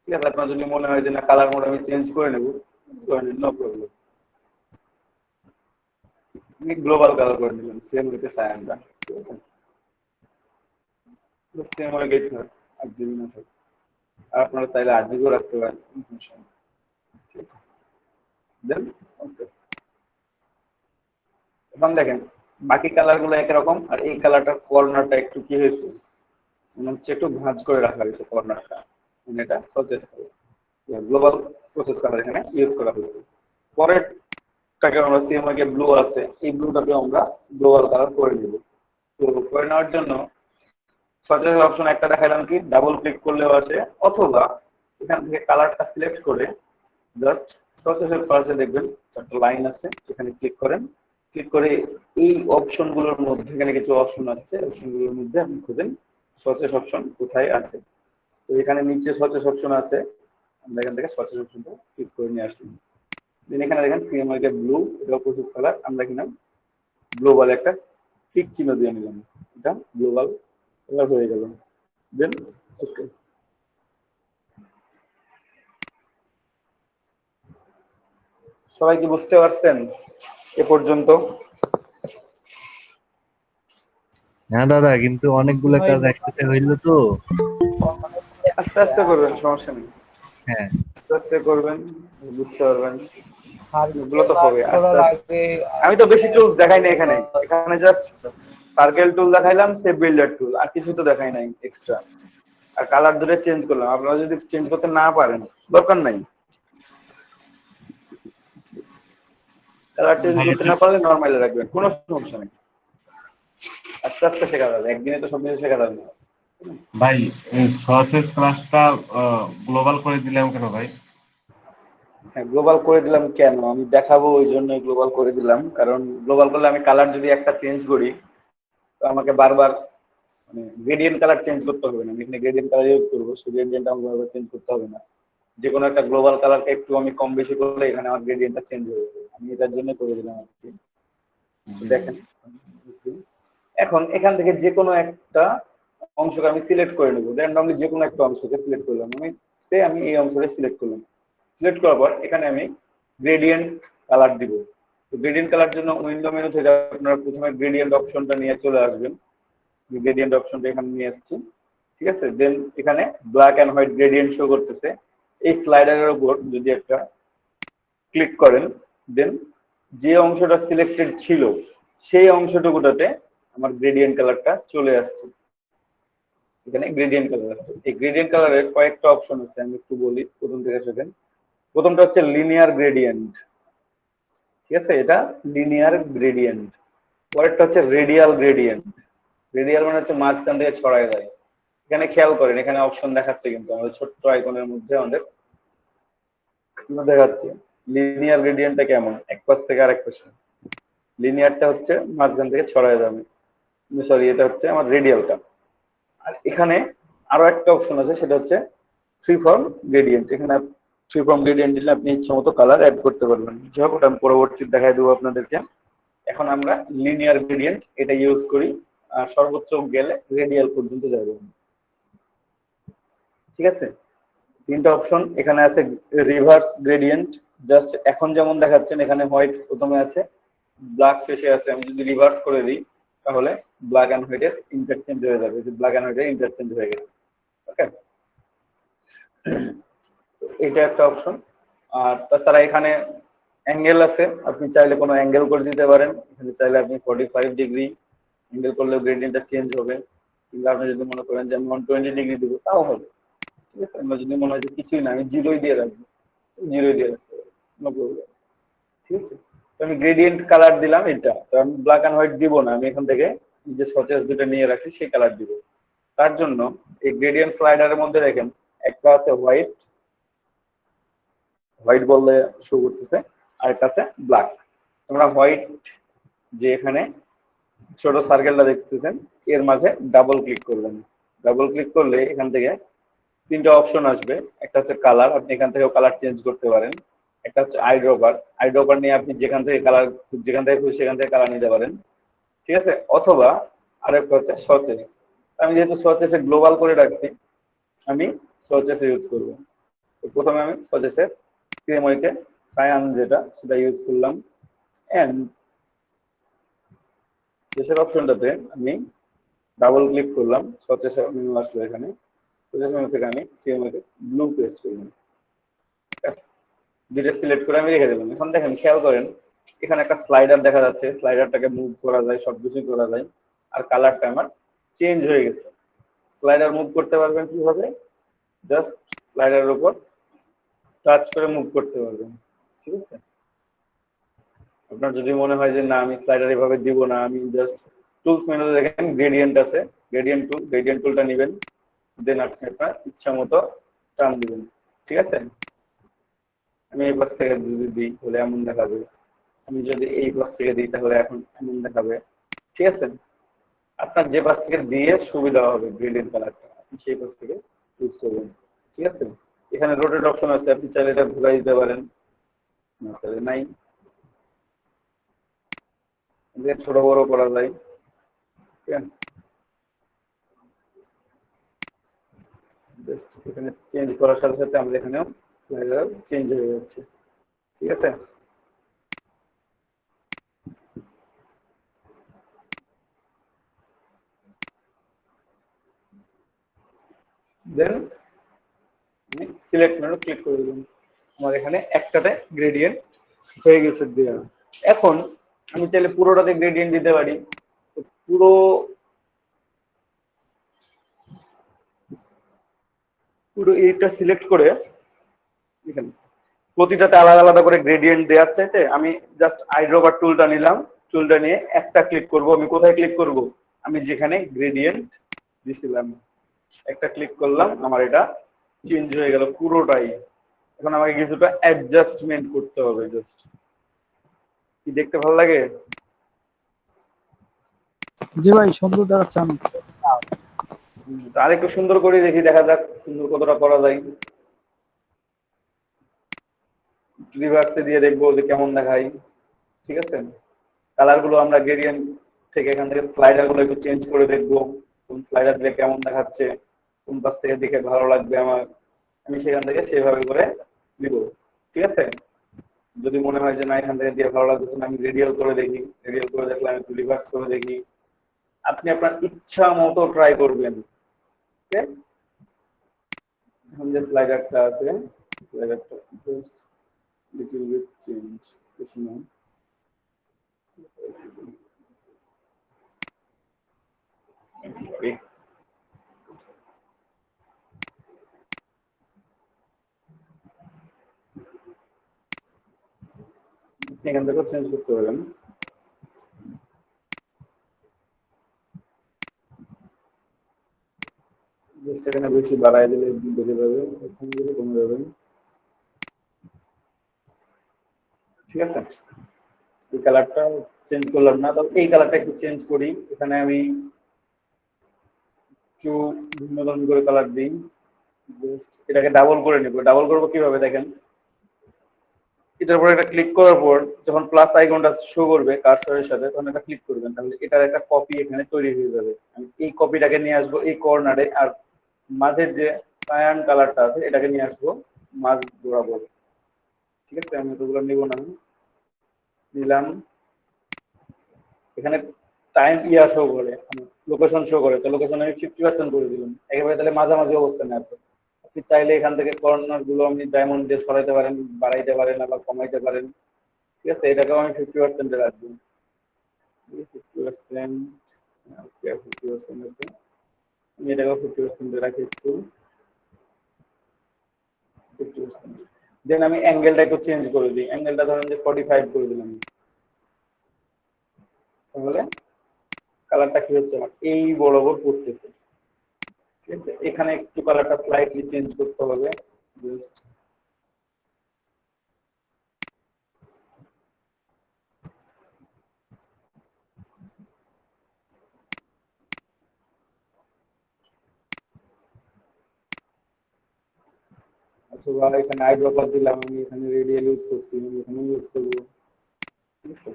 ঠিক আছে, আপনার যদি মনে হয় যে না কালার মোড আমি চেঞ্জ করে নেবো, নো প্রবলেম। আমি গ্লোবাল কালার করে নিলাম সেম উইথ সায়ানটা। ঠিক আছে, সেম হয়ে গেছে, আর জিবি না থাকে। আর আপনারা চাইলে আজীবও রাখতে পারেন, ঠিক আছে। দেন ওকে। এখন দেখেন বাকি কালার গুলো একরকম, আর এই কালারটার কর্নারটা একটু কি হয়েছে, মনে হচ্ছে একটু ভাঁজ করে রাখা হয়েছে কর্নারটা। এটা সচেস গ্লোবাল প্রসেস কালার এখানে ইউজ করা হয়েছে। পরেরটাকে আমরা সিএমওয়াই কে ব্লু আছে, এই ব্লুটাকে আমরা গ্লোবাল কালার করে নিব। তো করে নেওয়ার জন্য সচেস অপশন একটা দেখালাম কি ডাবল ক্লিক করলেও আসে, অথবা এখান থেকে কালারটা সিলেক্ট করে জাস্ট সচেসের পাশে দেখবেন একটা লাইন আছে, এখানে ক্লিক করেন। ক্লিক করে এই অপশন গুলোর মধ্যে এখানে কিছু অপশন আছে, অপশন গুলোর মধ্যে আপনি খুঁজেন সচেস অপশন কোথায় আছে। তো এখানে নিচে সচেস অপশন আছে, আমরা এখান থেকে সচেস অপশনটা ক্লিক করে নিয়ে আসলাম। দেন এখানে দেখেন সিএমওয়াই কে ব্লু, এটা প্রসেস কালার, আমরা এখানে গ্লোবাল একটা টিক চিহ্ন দিয়ে নিলাম, এটা গ্লোবাল কালার হয়ে গেল। দেন ওকে। সবাই কি বুঝতে পারছেন এ পর্যন্ত? হ্যাঁ দাদা, কিন্তু অনেকগুলো কাজ একসাথে হইলো তো। আস্তে আস্তে করবেন, সমস্যা নেই। হ্যাঁ। আস্তে আস্তে করবেন, বুঝতে পারবেন। এগুলো সার্কেল তো আর্ট হবে আস্তে করার আস্তে। আগে আমি তো বেশি টুল দেখাই নাই এখানে, এখানে জাস্ট সার্কেল টুল দেখাইলাম, সেভ বিল্ডার টুল, আর কিছু তো দেখাই নাই এক্সট্রা। আর কালার ধরে চেঞ্জ করলাম, আপনারা যদি চেঞ্জ করতে না পারেন দরকার নাই, কালার চেঞ্জ ভাই করতে এটা না পারলে নর্মালি রাখবেন, কোনো সমস্যা নেই। আস্তে আস্তে শেখা যাবে, একদিনে তো সব কিছু শেখা যাবে না। ভাই সসেস ক্লাসটা গ্লোবাল করে দিলাম কেন ভাই? হ্যাঁ, গ্লোবাল করে দিলাম কেন, আমি দেখাবো ওই জন্য গ্লোবাল করে দিলাম, কারণ গ্লোবাল করলে আমি কালার যদি একটা চেঞ্জ করি তো আমাকে বারবার মানে গ্রেডিয়েন্ট কালার চেঞ্জ করতে হবে না, আমি এখানে গ্রেডিয়েন্ট কালার ইউজ করবো, সেই গ্রেডিয়েন্ট আমাকে বারবার চেঞ্জ করতে হবে না। যে কোনো একটা গ্লোবাল কালারকে একটু আমি কম বেশি করলে এখানে আমার গ্রেডিয়েন্টটা চেঞ্জ হয়ে যাবে, আমি এটার জন্য করে দিলাম আর কি। জি ভাই। দেখেন, এখন এখান থেকে যে কোনো একটা অংশকে আমি সিলেক্ট করে নেবো, র্যান্ডমলি যে কোনো একটা অংশকে সিলেক্ট করলাম, আমি এই অংশটা সিলেক্ট করলাম। সিলেক্ট করার পর এখানে আমি গ্রেডিয়েন্ট কালার দিব। তো গ্রেডিয়েন্ট কালার জন্য উইন্ডো মেনু থেকে আপনারা প্রথমে গ্রেডিয়েন্ট অপশনটা নিয়ে চলে আসবেন। গ্রেডিয়েন্ট অপশনটা এখানে নিয়ে আসছি, ঠিক আছে। দেন এখানে black and white gradient show করতেছে, এই স্লাইডারের উপর যদি একটা ক্লিক করেন, দেন যে অংশটা সিলেক্টেড ছিল সেই অংশটুকুটাতে আমার গ্রেডিয়েন্ট কালারটা চলে আসছে। এখানে গ্রেডিয়েন্ট কালার আছে, এই গ্রেডিয়েন্ট কালারের কয়েকটা অপশন আছে, আমি একটু বলি প্রথম থেকে শেখেন। প্রথমটা হচ্ছে লিনিয়ার গ্রেডিয়েন্ট, ঠিক আছে, এটা লিনিয়ার গ্রেডিয়েন্ট। পরেরটা হচ্ছে রেডিয়াল গ্রেডিয়েন্ট, রেডিয়াল মানে হচ্ছে মাঝখান থেকে ছড়ায় যায়। এখানে খেয়াল করেন, এখানে অপশন দেখাচ্ছে কিন্তু আমাদের ছোট্ট আইকনের মধ্যে আমাদের দেখাচ্ছে লিনিয়ার গ্রেডিয়েন্টটা কেমন, এক পাশ থেকে আরেক পাশে। লিনিয়ারটা হচ্ছে মাঝখান থেকে ছড়ায় যাবে, সরি এটা হচ্ছে আমার রেডিয়ালটা। আর এখানে আরো একটা অপশন আছে, সেটা হচ্ছে ফ্রি ফর্ম গ্রেডিয়েন্ট। এখানে ফ্রি ফর্ম গ্রেডিয়েন্ট দিলে আপনি ইচ্ছা মতো কালার অ্যাড করতে পারবেন, যাই হোক ওটা আমি পরবর্তী দেখাই দেবো আপনাদেরকে। এখন আমরা লিনিয়ার গ্রেডিয়েন্ট এটা ইউজ করি, আর সর্বোচ্চ গেলে রেডিয়াল পর্যন্ত যাবে, ঠিক আছে। তিনটা অপশন এখানে আছে। রিভার্স গ্রেডিয়েন্ট, জাস্ট এখন যেমন দেখাচ্ছেন এখানে হোয়াইট প্রথমে আছে, ব্ল্যাক শেষে আছে, আমি যদি রিভার্স করে দিই তাহলে ব্ল্যাক অ্যান্ড হোয়াইটের ইন্টারচেঞ্জ হয়ে যাবে, যে ব্ল্যাক অ্যান্ড হোয়াইটের ইন্টারচেঞ্জ হয়ে গেছে, ওকে। এটা একটা অপশন। আর তাছাড়া এখানে অ্যাঙ্গেল আছে, আপনি চাইলে কোনো অ্যাঙ্গেল করে দিতে পারেন, এখানে চাইলে আপনি 45 ডিগ্রি অ্যাঙ্গেল করলেও গ্রেডিয়েন্টটা চেঞ্জ হবে, কিংবা আপনি যদি মনে করেন যে আমি 120 ডিগ্রি দেবো তাও হবে, ঠিক আছে। আমরা যদি মনে হয় যে কিছুই না, আমি জিরোই দিয়ে রাখবো, জিরোই দিয়ে রাখতে হবে, কোনো প্রবলেম, ঠিক আছে। তো আমি গ্রেডিয়েন্ট কালার দিলাম এটা, তো আমি ব্ল্যাক অ্যান্ড হোয়াইট দিব না, আমি এখান থেকে যে সচেস দুটো নিয়ে রাখি সেই কালার দিব। তার জন্য এই গ্রেডিয়েন্ট স্লাইডারের মধ্যে দেখেন একটা আছে হোয়াইট, হোয়াইট বললে শো করতেছে, আর একটা আছে ব্ল্যাক। তোমরা হোয়াইট যে এখানে ছোট সার্কেলটা দেখতেছেন এর মাঝে ডাবল ক্লিক করবেন। ডাবল ক্লিক করলে এখান থেকে তিনটা অপশন আসবে, একটা হচ্ছে কালার, আপনি এখান থেকেও কালার চেঞ্জ করতে পারেন। একটা হচ্ছে আই ড্রপার, আই ড্রপার নিয়ে আপনি যেখান থেকে খুশি সেখান থেকে কালার নিতে পারেন, ঠিক আছে। অথবা আরেকটা হচ্ছে সচেস, আমি যেহেতু সচেসে গ্লোবাল করে রাখছি আমি সচেসে ইউজ করবো। তো প্রথমে আমি সচেসের সিএমওয়াইতে সায়ান যেটা সেটা ইউজ করলাম, এন্ড শেষের অপশনটাতে আমি ডাবল ক্লিক করলাম, সচেসের মেনু আসলো এখানে, সচেস মেনু থেকে আমি সিএমওয়াইতে ব্লু পেস্ট করলাম, দুটো সিলেক্ট করে আমি রেখে দেবেন। এখন দেখেন খেয়াল করেন এখানে একটা স্লাইডার দেখা যাচ্ছে, স্লাইডারটাকে মুভ করা যায়, সবকিছুই করা যায়, আর কালারটা আমার চেঞ্জ হয়ে গেছে। স্লাইডার মুভ করতে পারবেন কিভাবে, জাস্ট স্লাইডারের উপর টাচ করে মুভ করতে পারবেন, ঠিক আছে। আপনার যদি মনে হয় যে না আমি স্লাইডার এভাবে দিব না, আমি জাস্ট টুলস মেনুতে দেখেন গ্রেডিয়েন্ট আছে, গ্রেডিয়েন্ট টুলটা নেবেন, দেন আপনি আপনার ইচ্ছা মতো টান দিবেন, ঠিক আছে। আমি এই পাশ থেকে যদি দিই তাহলে এমন দেখাবে, আমি যদি এই পাশ থেকে দিই তাহলে এখন এমন দেখাবে, ঠিক আছে। আপনার যে পাশ থেকে দিয়ে সুবিধা হবে গ্রেডিয়েন্ট কালারটা আপনি সেই পাশ থেকে ইউজ করবেন, ঠিক আছে। এখানে রোটেট অপশন আছে, আপনি চাইলে এটা ঘুরাই দিতে পারেন, না চাইলে নাই, ছোট বড় করা যায়, ঠিক আছে। জাস্ট এখানে চেঞ্জ করার সাথে সাথে আমাদের এখানেও স্লাইডার চেঞ্জ হয়ে যাচ্ছে, ঠিক আছে। দেন আমি সিলেক্ট মেনু ক্লিক করে দিলাম, আমার এখানে একটাতে গ্রেডিয়েন্ট হয়ে গেছে দেওয়া। এখন আমি চাইলে পুরোটাতে গ্রেডিয়েন্ট দিতে পারি। তো পুরো পুরো এইটা সিলেক্ট করে এখানে প্রতিটাতে আলাদা আলাদা করে গ্রেডিয়েন্ট দেওয়ার চাইতে আমি জাস্ট আইড্রপার টুলটা নিলাম, টুলটা নিয়ে একটা ক্লিক করব। আমি কোথায় ক্লিক করব? আমি যেখানে গ্রেডিয়েন্ট দিছিলাম একটা ক্লিক করলাম, আমার এটা চেঞ্জ হয়ে গেল পুরোটাই। এখন আমাকে কিছুটা অ্যাডজাস্টমেন্ট করতে হবে জাস্ট। কি দেখতে ভালো লাগে? জি ভাই, সুন্দর দেখাচ্ছে আমি। আর একটু সুন্দর করে দেখি, দেখা যাক সুন্দর কতটা করা যায়। রিভার্সে দিয়ে দেখবো যে কেমন দেখায়। ঠিক আছে, কালার গুলো আমরা গ্রেডিয়েন্ট থেকে এখান থেকে স্লাইডার গুলো একটু চেঞ্জ করে দেখবো, কোন স্লাইডার দিলে কেমন দেখাচ্ছে, কোন পাশ থেকে দেখে ভালো লাগবে আমার, আমি সেখান থেকে সেভাবে করে দিব। ঠিক আছে, যদি মনে হয় যে না এখান থেকে দিয়ে ভালো লাগতেছে না, আমি রেডিয়াল করে দেখি, রেডিয়াল করে দেখলে আমি একটু রিভার্স করে দেখি। আপনি আপনার ইচ্ছা মতো ট্রাই করবেন। ওকে, এখন যে স্লাইডারটা আছে, স্লাইডারটা জাস্ট লিটল বিট চেঞ্জ, বেশি না। Okay. এখান থেকে চেঞ্জ করতে পারেন। জাস্ট এখানে বেশি বাড়ায় দিলে বেড়ে যাবে, এখানে দিলে কমে যাবে। ঠিক আছে, এই কালারটা চেঞ্জ করলাম না, তবে এই কালারটা একটু চেঞ্জ করি। এখানে আমি একটু ভিন্ন ধরন করে কালার দিই। জাস্ট এটাকে ডাবল করে নেব। ডাবল করবো কিভাবে দেখেন, এটার উপর একটা ক্লিক করার পর যখন প্লাস আইকনটা শো করবে কার্সরের সাথে, তখন এটা ক্লিক করবেন, তাহলে এটার একটা কপি এখানে তৈরি হয়ে যাবে। আমি এই কপিটাকে নিয়ে আসবো এই কর্নারে, আর মাঝের যে সায়ান কালারটা আছে এটাকে নিয়ে আসবো মাঝ বরাবর। ঠিক আছে, আমি এতগুলো নিব না, নিলাম। এখানে টাইম শো করে, লোকেশন শো করে, তো লোকেশন আমি 50% করে দিলাম একেবারে, তাহলে মাঝামাঝি অবস্থানে আছে। আপনি চাইলে এখান থেকে কর্নার গুলো আপনি ডায়মন্ড দিয়ে সরাইতে পারেন, বাড়াইতে পারেন, আবার কমাইতে পারেন। ঠিক আছে, এটাকেও আমি 50% রাখবো। 50%, ওকে 50% আছে, আমি এটাকেও 50% রাখি একটু, 50%। দেন আমি অ্যাঙ্গেলটা একটু চেঞ্জ করে দিই, অ্যাঙ্গেলটা ধরেন যে 45 করে দিলাম। তাহলে কালারটা কি হচ্ছে, আমার এই বরাবর পড়তেছে। ঠিক আছে, এখানে একটু কালারটা স্লাইটলি চেঞ্জ করতে হবে জাস্ট। অথবা এখানে আইড্রপার দিলাম, আমি এখানে রেডিয়াল ইউজ করছি, আমি এখানে ইউজ করবো। ঠিক আছে,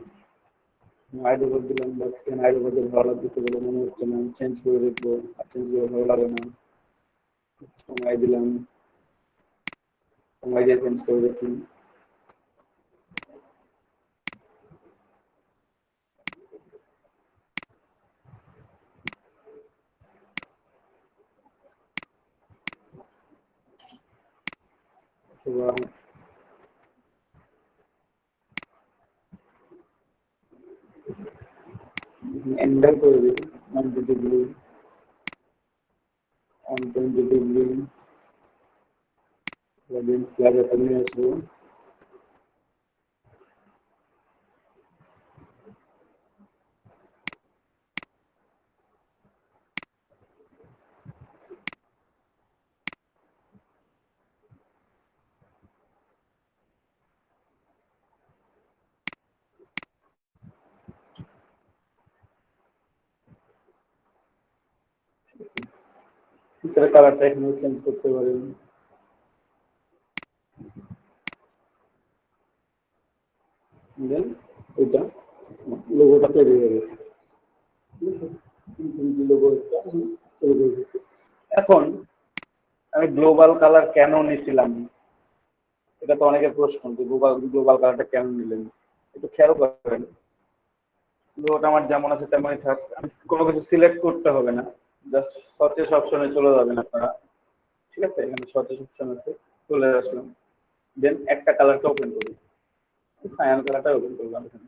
আইড্রপার দিলাম, বাট এখানে আইড্রপার দিয়ে ভালো লাগতেছে বলে মনে হচ্ছে না, চেঞ্জ করে দেখবো, আর চেঞ্জ করে ভালো লাগে না। সময় দিলাম, সময় দিয়ে চেঞ্জ করে দেখি। অথবা এন্ডার করে দিই 90 ডিগ্রি, 120 ডিগ্রি, দেন স্ল্যাব নিয়ে আসবো। এছাড়া কালারটা এখানে চেঞ্জ করতে পারেন। দেন এটা লোগোটা তৈরি হয়ে গেছে। ঠিক আছে, লোগোটা তৈরি হয়ে গেছে। এখন আমি গ্লোবাল কালার কেন নিয়েছিলাম, এটা তো অনেকের প্রশ্ন যে গ্লোবাল গ্লোবাল কালারটা কেন নিলেন। একটু খেয়াল করেন, লোগোটা আমার যেমন আছে তেমনই থাক, আমি কোনো কিছু সিলেক্ট করতে হবে না, জাস্ট সার্চেস অপশনে চলে যাবেন আপনারা। ঠিক আছে, এখানে সতেজ অপশন আছে, চলে আসলাম। দেন একটা কালারটা ওপেন করি, সায়ান কালারটা ওপেন করলাম এখানে।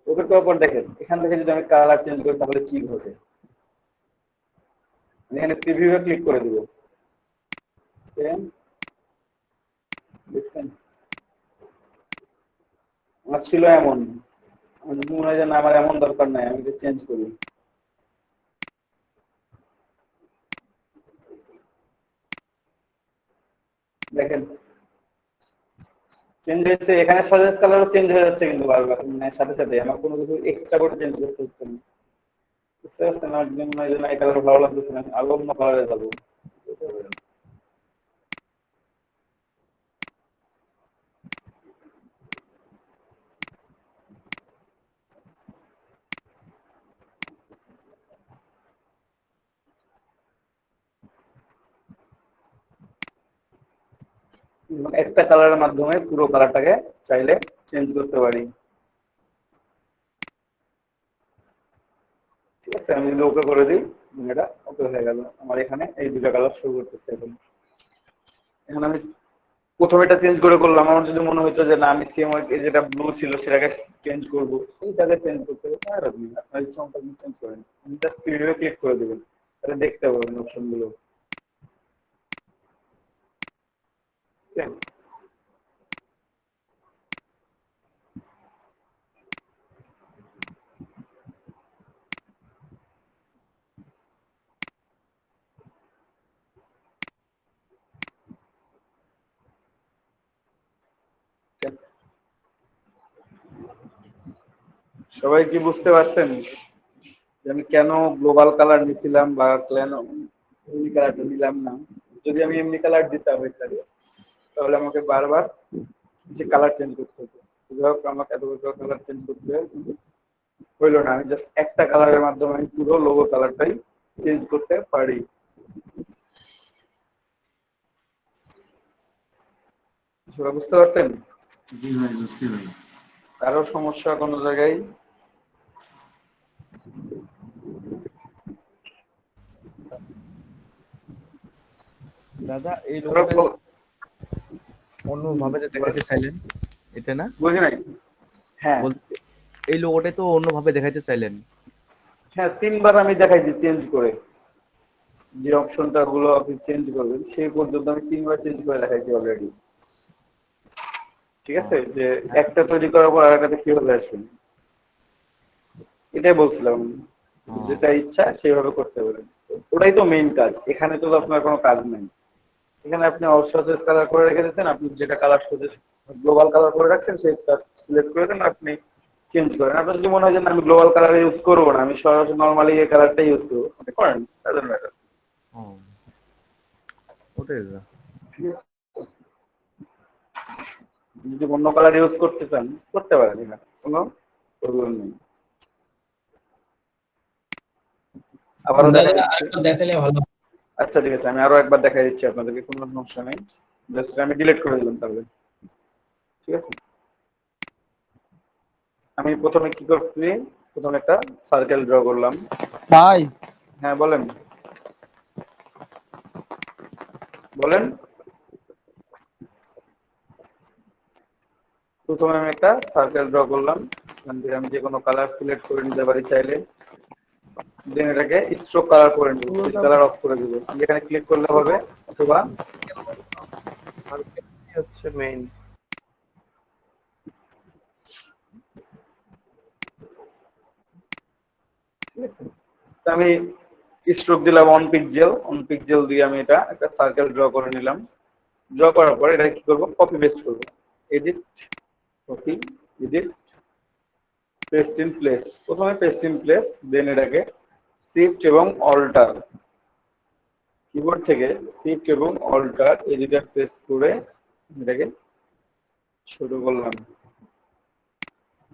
ওপেন করার পর দেখেন এখান থেকে যদি আমি কালার চেঞ্জ করি তাহলে কি ঘটে। এখানে প্রিভিউয়ে ক্লিক করে দিব। দেখছেন আমার ছিল এমন, আমার মনে হয় যে না আমার এমন দরকার নাই, আমি এটা চেঞ্জ করি। দেখেন চেঞ্জ হয়েছে, এখানে সাজেস্ট কালারও চেঞ্জ হয়ে যাচ্ছে কিন্তু বারবার, মানে সাথে সাথে আমার কোনো কিছু এক্সট্রা করে চেঞ্জ করতে হচ্ছে না। বুঝতে পারছেন, আমার যদি মনে হয় যে না এই কালার ভালো লাগতেছে না, আরো অন্য কালারে যাবো। একটা কালারের মাধ্যমে পুরো কালারটাকে চাইলে চেঞ্জ করতে পারি। ঠিক আছে, আমি যদি ওকে করে দিই এটা ওকে হয়ে গেল। আমার এখানে এই দুটো কালার শো করতেছে। এখন এখন আমি প্রথমে এটা চেঞ্জ করে করলাম, আমার যদি মনে হতো যে না আমি সেম যেটা ব্লু ছিল সেটাকে চেঞ্জ করবো, সেইটাকে চেঞ্জ করতে হবে, আপনার ইচ্ছা মতো আপনি চেঞ্জ করেন। আপনি জাস্ট প্রিভিউ ক্লিক করে দেবেন, তাহলে দেখতে পাবেন অপশন গুলো। সবাই কি বুঝতে পারছেন যে আমি কেন গ্লোবাল কালার নিছিলাম বা কেন এমনি কালারটা নিলাম না? যদি আমি এমনি কালার দিতাম এটাকে, তাহলে আমাকে বারবার যে কালার চেঞ্জ করতে হতো। যাই হোক আমাকে এত কালার চেঞ্জ করতে হইলো না, আমি জাস্ট একটা কালারের মাধ্যমে আমি পুরো লোগো কালারটাই চেঞ্জ করতে পারি। সেটা বুঝতে পারছেন? জি ভাই, বুঝছি ভাই। কারো সমস্যা কোনো জায়গায়? দাদা এই লোগোটা অন্যভাবে যে দেখাইতে চাইলেন এটা না? বুঝি নাই। হ্যাঁ এই লোগোটাই তো অন্যভাবে দেখাইতে চাইলেন। হ্যাঁ, 3বার আমি দেখাইছি চেঞ্জ করে। যে অপশনটা গুলো আপনি চেঞ্জ করবেন সেই পর্যন্ত আমি 3বার চেঞ্জ করে দেখাইছি অলরেডি। ঠিক আছে, যে একটা তৈরি করার পর আরেকটাতে কিভাবে আসবেন এটাই বলছিলাম। যেটা ইচ্ছা সেইভাবে করতে পারেন, ওটাই তো মেইন কাজ। এখানে তো আপনার কোনো কাজ নেই। এখানে আপনি অসতেজ কালার করে রেখে দিচ্ছেন, আপনি যেটা কালার সতেজ গ্লোবাল কালার করে রাখছেন সেটা সিলেক্ট করে দেন, আপনি চেঞ্জ করেন। আপনার যদি মনে হয় যে আমি গ্লোবাল কালার ইউজ করবো না, আমি সরাসরি নর্মালি এই কালারটা ইউজ করবো, আপনি করেন, ডাজন্ট ম্যাটার। ওটাই দাদা। যদি অন্য কালার ইউজ করতে চান করতে পারেন, এখানে কোনো প্রবলেম নেই। আবারও দেখালে ভালো। আচ্ছা ঠিক আছে, আমি আরো একবার দেখাই দিচ্ছি আপনাদেরকে, কোনো সমস্যা নেই। জাস্ট আমি ডিলিট করে দিলাম তাহলে। ঠিক আছে, আমি প্রথমে কি করছি, প্রথমে একটা সার্কেল ড্র করলাম। ভাই হ্যাঁ বলেন বলেন। প্রথমে আমি একটা সার্কেল ড্র করলাম, এখান থেকে আমি যে কোনো কালার সিলেক্ট করে নিতে পারি চাইলে। দেন এটাকে স্ট্রোক কালার করে নেব, কালার অফ করে দেবো। এখানে ক্লিক করলে হবে, অথবা হচ্ছে মেইন। ঠিক আছে, তো আমি স্ট্রোক দিলাম অন পিক্সেল দিয়ে আমি এটা একটা সার্কেল ড্র করে নিলাম। ড্র করার পর এটা কি করব, কপি পেস্ট করব। Edit, copy, edit, paste in place. প্রথমে পেস্ট ইন প্লেস, দেন এটাকে শিফট এবং অল্টার, কিবোর্ড থেকে শিফট এবং অল্টার এডিটর প্রেস করে এটাকে ছোট করলাম।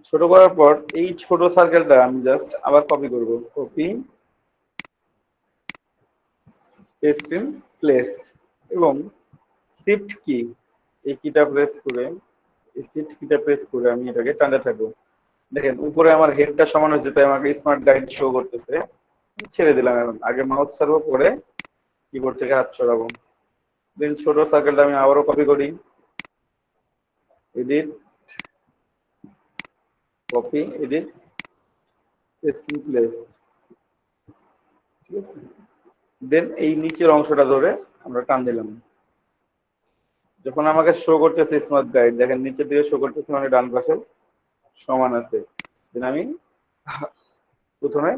ছোট করার পর এই ছোট সার্কেলটা আমি জাস্ট আবার কপি করব, কপি, পেস্ট ইন প্লেস এবং শিফট কি, এই কিটা প্রেস করে, এই শিফট কিটা প্রেস করে আমি এটাকে টানতে থাকবো। দেখেন উপরে আমার হেডটা সমান হচ্ছে, তাই আমাকে স্মার্ট গাইড শো করতেছে। ছেড়ে দিলাম। এখন আগে মাউস ছাড়বো, পরে কিবোর্ড থেকে হাত সরাবো। দেন ছোট সার্কেলটা আমি আবারও কপি করি, edit, copy, edit, paste in place. ঠিক আছে, দেন এই নিচের অংশটা ধরে আমরা টান দিলাম। যখন আমাকে শো করতেছে স্মার্ট গাইড, দেখেন নিচের দিকে শো করতেছে, মানে ডান পাশে সমান আছে। দেন আমি প্রথমে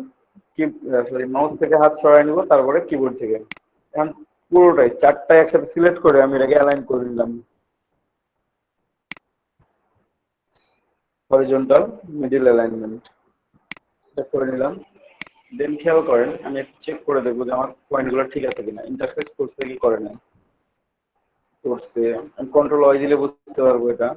মাউস থেকে হাত সরাই নিব, তারপরে কিবোর্ড থেকে। এখন পুরোটাই চারটায় একসাথে সিলেক্ট করে আমি এটাকে অ্যালাইন করে নিলাম, হরিজন্টাল মিডল অ্যালাইনমেন্ট করে নিলাম। দেন খেয়াল করেন, আমি একটু চেক করে দেখবো যে আমার পয়েন্টগুলো ঠিক আছে কিনা, ইন্টারসেক্ট করছে কি করে না। করছে, আমি কন্ট্রোল ওয়াই দিলে বুঝতে পারবো এটা।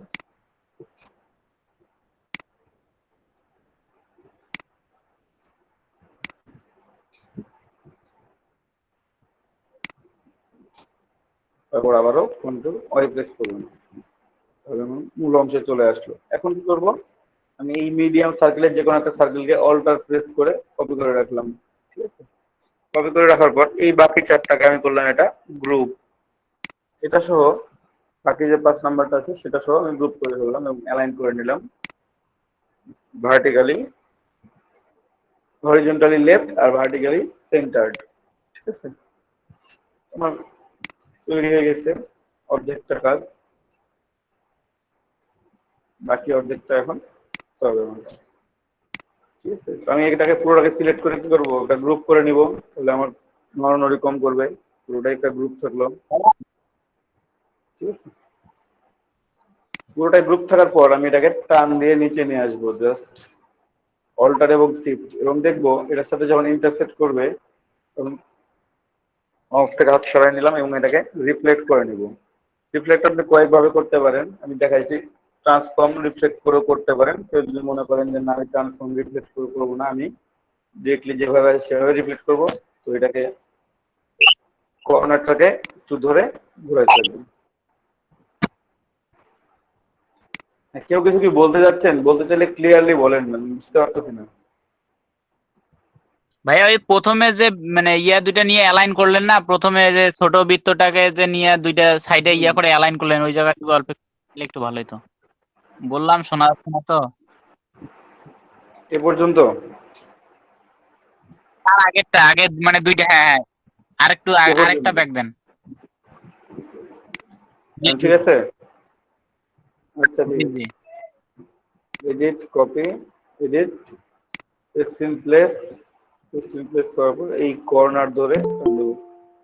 তারপর আবারও কন্ট্রোল ওয়াই প্রেস করলাম, তাহলে আমার মূল অংশে চলে আসলো। এখন কি করব, আমি এই মিডিয়াম সার্কেলের যে কোনো একটা সার্কেলকে অল্টার প্রেস করে কপি করে রাখলাম। ঠিক আছে, কপি করে রাখার পর এই বাকি চারটাকে আমি করলাম এটা গ্রুপ। এটা সহ বাকি যে 5 নাম্বারটা আছে সেটা সহ আমি গ্রুপ করে ফেললাম এবং অ্যালাইন করে নিলাম ভার্টিক্যালি, হরিজন্টালি লেফট আর ভার্টিক্যালি সেন্টার্ড। ঠিক আছে, আমার তৈরি হয়ে গেছে অর্ধেকটা কাজ, বাকি অর্ধেকটা এখন হবে আমার। ঠিক আছে, তো আমি এটাকে পুরোটাকে সিলেক্ট করে কি করবো, একটা গ্রুপ করে নিব, তাহলে আমার নড়ানড়ি কম করবে। পুরোটাই একটা গ্রুপ থাকলো। ঠিক আছে, পুরোটাই গ্রুপ থাকার পর আমি এটাকে টান দিয়ে নিচে নিয়ে আসবো, জাস্ট অল্টার এবং শিফট, এবং দেখবো এটার সাথে যখন ইন্টারসেক্ট করবে তখন অফ থেকে হাত সরাই নিলাম এবং এটাকে রিফ্লেক্ট করে নিব। রিফ্লেক্ট আপনি কয়েকভাবে করতে পারেন, আমি দেখাইছি। ট্রান্সফর্ম রিফ্লেক্ট করেও করতে পারেন। কেউ যদি মনে করেন যে না আমি ট্রান্সফর্ম রিফ্লেক্ট করে করবো না, আমি ডিরেক্টলি যেভাবে সেভাবে রিফ্লেক্ট করবো, তো এটাকে কর্নারটাকে একটু ধরে ঘুরে ফেলবেন। কেউ কিছু কি বলতে যাচ্ছেন? বলতে চাইলে ক্লিয়ারলি বলেন, না বুঝতে পারতেছি না। ভাইয়া ওই প্রথমে যে মানে দুইটা নিয়ে অ্যালাইন করলেন না, প্রথমে যে ছোট বৃত্তটাকে যে নিয়ে দুইটা সাইডে করে অ্যালাইন করলেন, ওই জায়গাটা অল্প একটু ভালোই তো বললাম, শোনা যাচ্ছে না তো? এ পর্যন্ত তার আগেরটা আগে মানে দুইটা, হ্যাঁ হ্যাঁ, আরেকটু আরেকটা ব্যাক দেন। ঠিক আছে, আচ্ছা ঠিক জি আছে। জি। Edit, copy, edit, paste in place করার পর এই কর্নার ধরে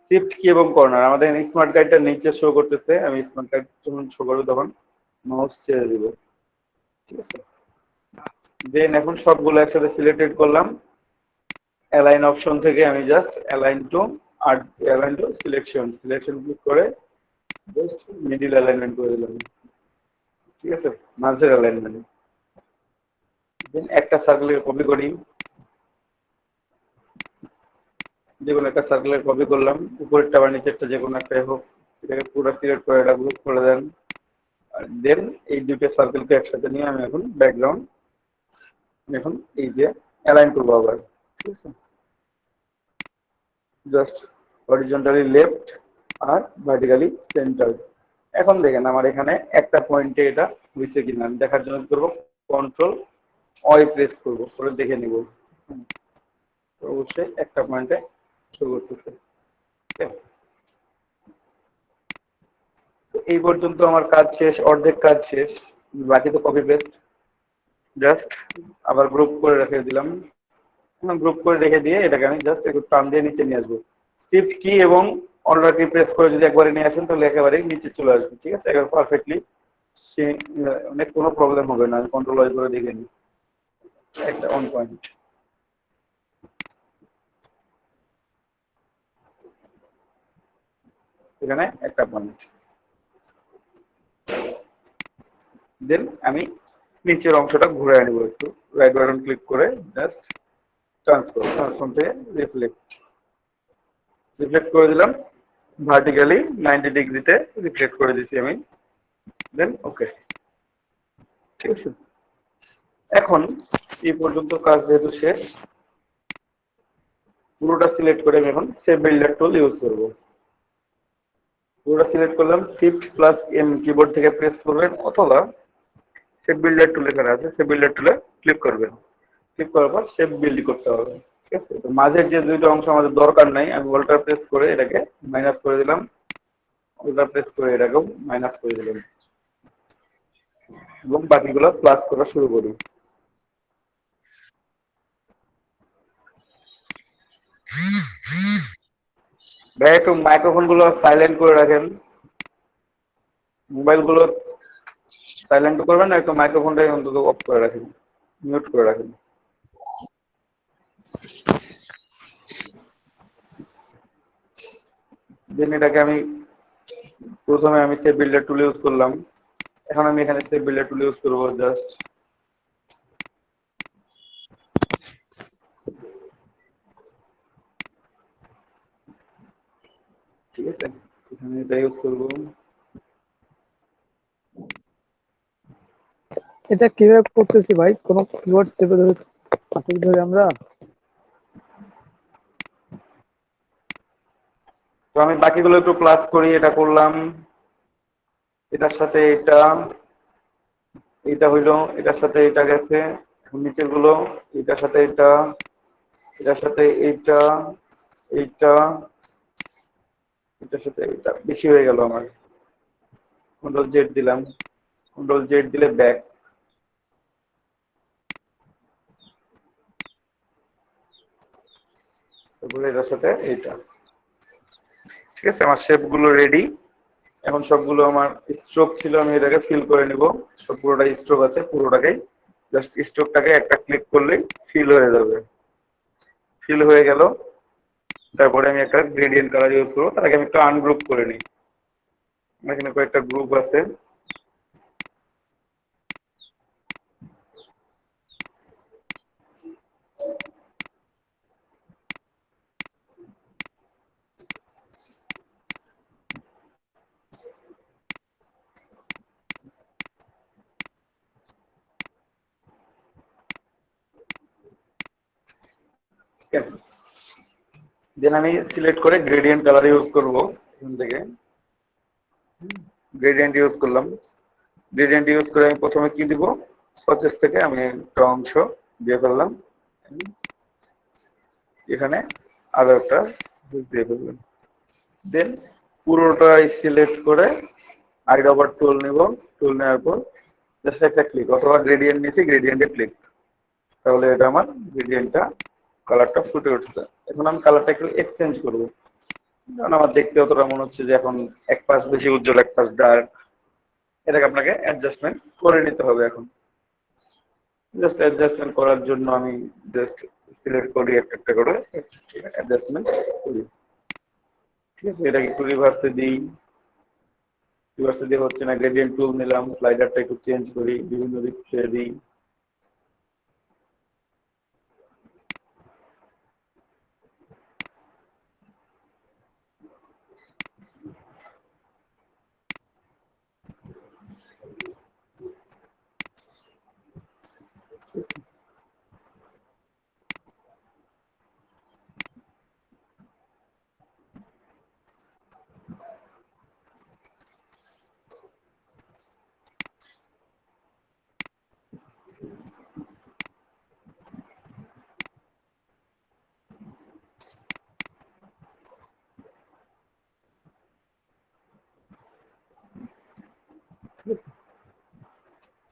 শিফট কি এবং কর্নার, আমাদের স্মার্ট গাইডটা নিচে শো করতেছে, আমি স্মার্ট গাইড যখন শো করবো তখন মাউস ছেড়ে দিব। ঠিক আছে, দেন এখন সবগুলো একসাথে সিলেক্টেড করলাম। অ্যালাইন অপশন থেকে আমি just align to selection click করে জাস্ট মিডিল অ্যালাইনমেন্ট করে দিলাম। ঠিক আছে, মাঝের অ্যালাইনমেন্ট। দেন একটা সার্কেলের কপি করি, যে কোনো একটা সার্কেলের কপি করলাম, উপরেরটা বা নিচেরটা যে কোনো একটা হোক, এটাকে পুরো সিলেক্ট করে এটা গ্রুপ করে দেন। আর দেন এই দুটো সার্কেলকে একসাথে নিয়ে আমি এখন ব্যাকগ্রাউন্ড এখন এই যে অ্যালাইন করবো আবার। ঠিক আছে, জাস্ট হরিজন্টালি লেফট আর ভার্টিক্যালি সেন্টার। এখন দেখেন আমার এখানে একটা পয়েন্টে এটা হয়েছে কিনা আমি দেখার জন্য করবো কন্ট্রোল ওয়াই প্রেস করবো, করে দেখে নিব। অবশ্যই একটা পয়েন্টে শো করতেছে। তো এই পর্যন্ত আমার কাজ শেষ, অর্ধেক কাজ শেষ, বাকি তো কপি পেস্ট। জাস্ট আবার গ্রুপ করে রেখে দিলাম, গ্রুপ করে রেখে দিয়ে এটাকে আমি জাস্ট একটু টান দিয়ে নিচে নিয়ে আসবো। শিফট কি এবং অল্টার কি প্রেস করে যদি একবারে নিয়ে আসেন তাহলে একেবারে নিচে চলে আসবে। ঠিক আছে, একবার পারফেক্টলি সে অনেক কোনো প্রবলেম হবে না। কন্ট্রোল ওয়াই করে দেখে নিই, একটা অন পয়েন্ট। এখানে একটা পয়েন্ট। দেন আমি নিচের অংশটা ঘুরে আনবো, একটু রাইট বাটন ক্লিক করে জাস্ট ট্রান্সফর্ম থেকে রিফ্লেক্ট করে দিলাম, ভার্টিক্যালি 90 ডিগ্রিতে রিফ্লেক্ট করে দিছি আমি। দেন ওকে। ঠিক আছে, এখন এই পর্যন্ত কাজ যেহেতু শেষ, পুরোটা সিলেক্ট করে আমি এখন সেভ বিল্ডার টুল ইউজ করব। পুরোটা সিলেক্ট করলাম, Shift+M কিবোর্ড থেকে প্রেস করবেন অথবা সেভ বিল্ডার টুল এখানে আছে, সেভ বিল্ডার টুলে ক্লিক করবেন। ক্লিক করার পর শেপ বিল্ড করতে হবে। ঠিক আছে, তো মাঝের যে দুইটা অংশ আমাদের দরকার নাই, আমি অল্টার প্রেস করে এটাকে মাইনাস করে দিলাম, অল্টার প্রেস করে এটাকেও মাইনাস করে দিলাম এবং বাকিগুলো প্লাস করা শুরু করি। ভাই একটু মাইক্রোফোন গুলো সাইলেন্ট করে রাখেন, মোবাইল গুলো সাইলেন্ট করবেন না, একটু মাইক্রোফোনটাই অন্তত অফ করে রাখেন, মিউট করে রাখেন। দেন এটাকে আমি প্রথমে আমি সেভ বিল্ডার টুল ইউজ করলাম, এখন আমি এখানে সেভ বিল্ডার টুল ইউজ করবো জাস্ট। ঠিক আছে, এখানে এটা ইউজ করবো। এটা কিভাবে করতেছি ভাই? কোন কিওয়ার্ড চেপে ধরে আছে কি ধরে আমরা? তো আমি বাকিগুলো একটু প্লাস করি, এটা করলাম, এটার সাথে এটা, এটা হইলো, এটার সাথে এটা গেছে, নিচের গুলো এটার সাথে এটা, এটার সাথে এইটা, এইটা, এটার সাথে এটা বেশি হয়ে গেল আমার। Ctrl Z দিলাম, Ctrl Z দিলে ব্যাক, তারপরে এটার সাথে এইটা। ঠিক আছে, আমার শেপ গুলো রেডি। এখন সবগুলো আমার স্ট্রোক ছিল, আমি এটাকে ফিল করে নিব। সব পুরোটাই স্ট্রোক আছে, পুরোটাকেই জাস্ট স্ট্রোকটাকে একটা ক্লিক করলেই ফিল হয়ে যাবে। ফিল হয়ে গেল, তারপরে আমি একটা গ্রেডিয়েন্ট কালার ইউজ করবো। তার আগে আমি একটু আনগ্রুপ করে নিই। এখানে কয়েকটা গ্রুপ আছে, দেন আমি সিলেক্ট করে গ্রেডিয়েন্ট কালার ইউজ করব। এখান থেকে গ্রেডিয়েন্ট ইউজ করলাম। গ্রেডিয়েন্ট ইউজ করে আমি প্রথমে কি দিব, সচেস থেকে আমি একটা অংশ দিয়ে ফেললাম, এখানে আরো একটা দিয়ে ফেললাম। দেন পুরোটাই সিলেক্ট করে আইড ওভার টুল নিব, টুল নেওয়ার পর জাস্ট একটা ক্লিক, অথবা গ্রেডিয়েন্ট নিয়েছি, গ্রেডিয়েন্টে ক্লিক, তাহলে এটা আমার গ্রেডিয়েন্টটা কালারটা ফুটে উঠছে। এখন আমি কালারটা একটু এক্সচেঞ্জ করবো, কারণ আমার দেখতে অতটা মনে হচ্ছে যে এখন এক পাশ বেশি উজ্জ্বল এক পাশ ডার্ক। এটাকে আপনাকে অ্যাডজাস্টমেন্ট করে নিতে হবে। এখন জাস্ট অ্যাডজাস্টমেন্ট করার জন্য আমি জাস্ট সিলেক্ট করি, একটা একটা করে অ্যাডজাস্টমেন্ট করি। ঠিক আছে, এটাকে একটু রিভার্সে দিই, রিভার্সে দিয়ে হচ্ছে না, গ্রেডিয়েন্ট টুল নিলাম, স্লাইডারটা একটু চেঞ্জ করি, বিভিন্ন দিক ছেড়ে দিই।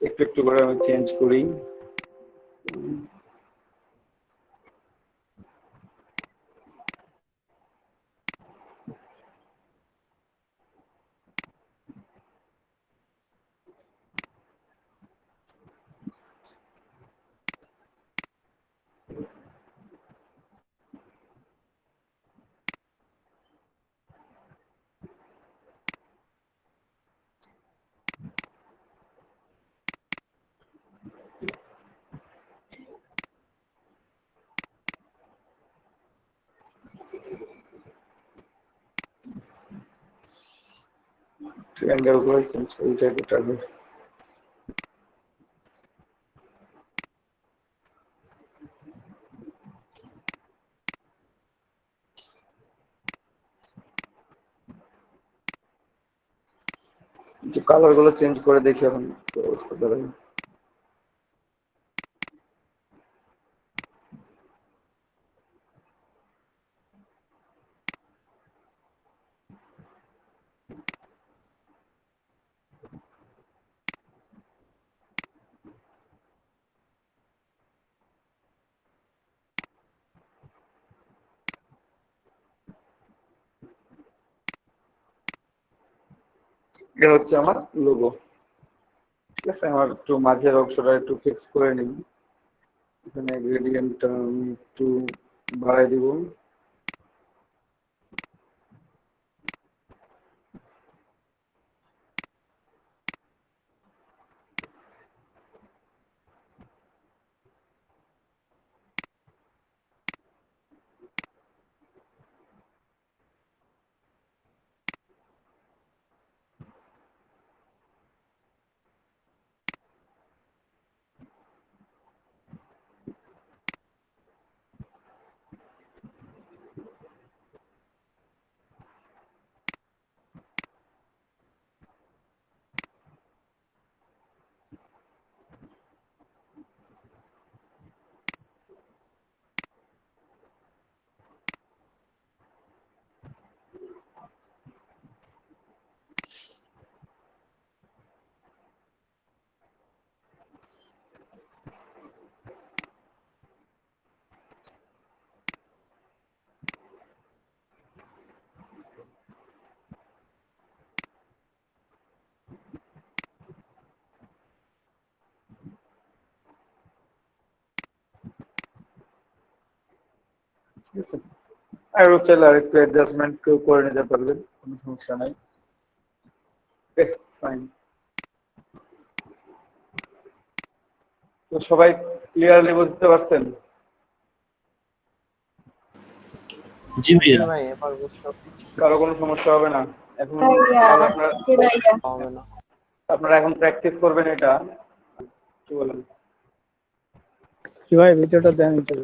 একটু একটু করে আমি চেঞ্জ করি। ট্রায়াঙ্গেল করে চেঞ্জ করি, এটা হবে। একটু কালার গুলো চেঞ্জ করে দেখি এখন কি অবস্থা দাঁড়ায়। এটা হচ্ছে আমার লোগো। ঠিক আছে, আমার একটু মাঝের অংশটা একটু ফিক্স করে নিই। এখানে গ্রেডিয়েন্টটা আমি একটু বাড়াই দিব। ঠিক আছে, আর চাইলে আরেকটু অ্যাডজাস্টমেন্ট কেউ করে নিতে পারবেন, কোনো সমস্যা নাই। ফাইন। তো সবাই ক্লিয়ারলি বুঝতে পারছেন? জি ভাই, এবার বুঝতে কারো কোনো সমস্যা হবে না এখন? হবে না। আপনারা এখন প্র্যাকটিস করবেন এটা, কি বলেন? কি ভাই ভিডিওটা দেন একটু।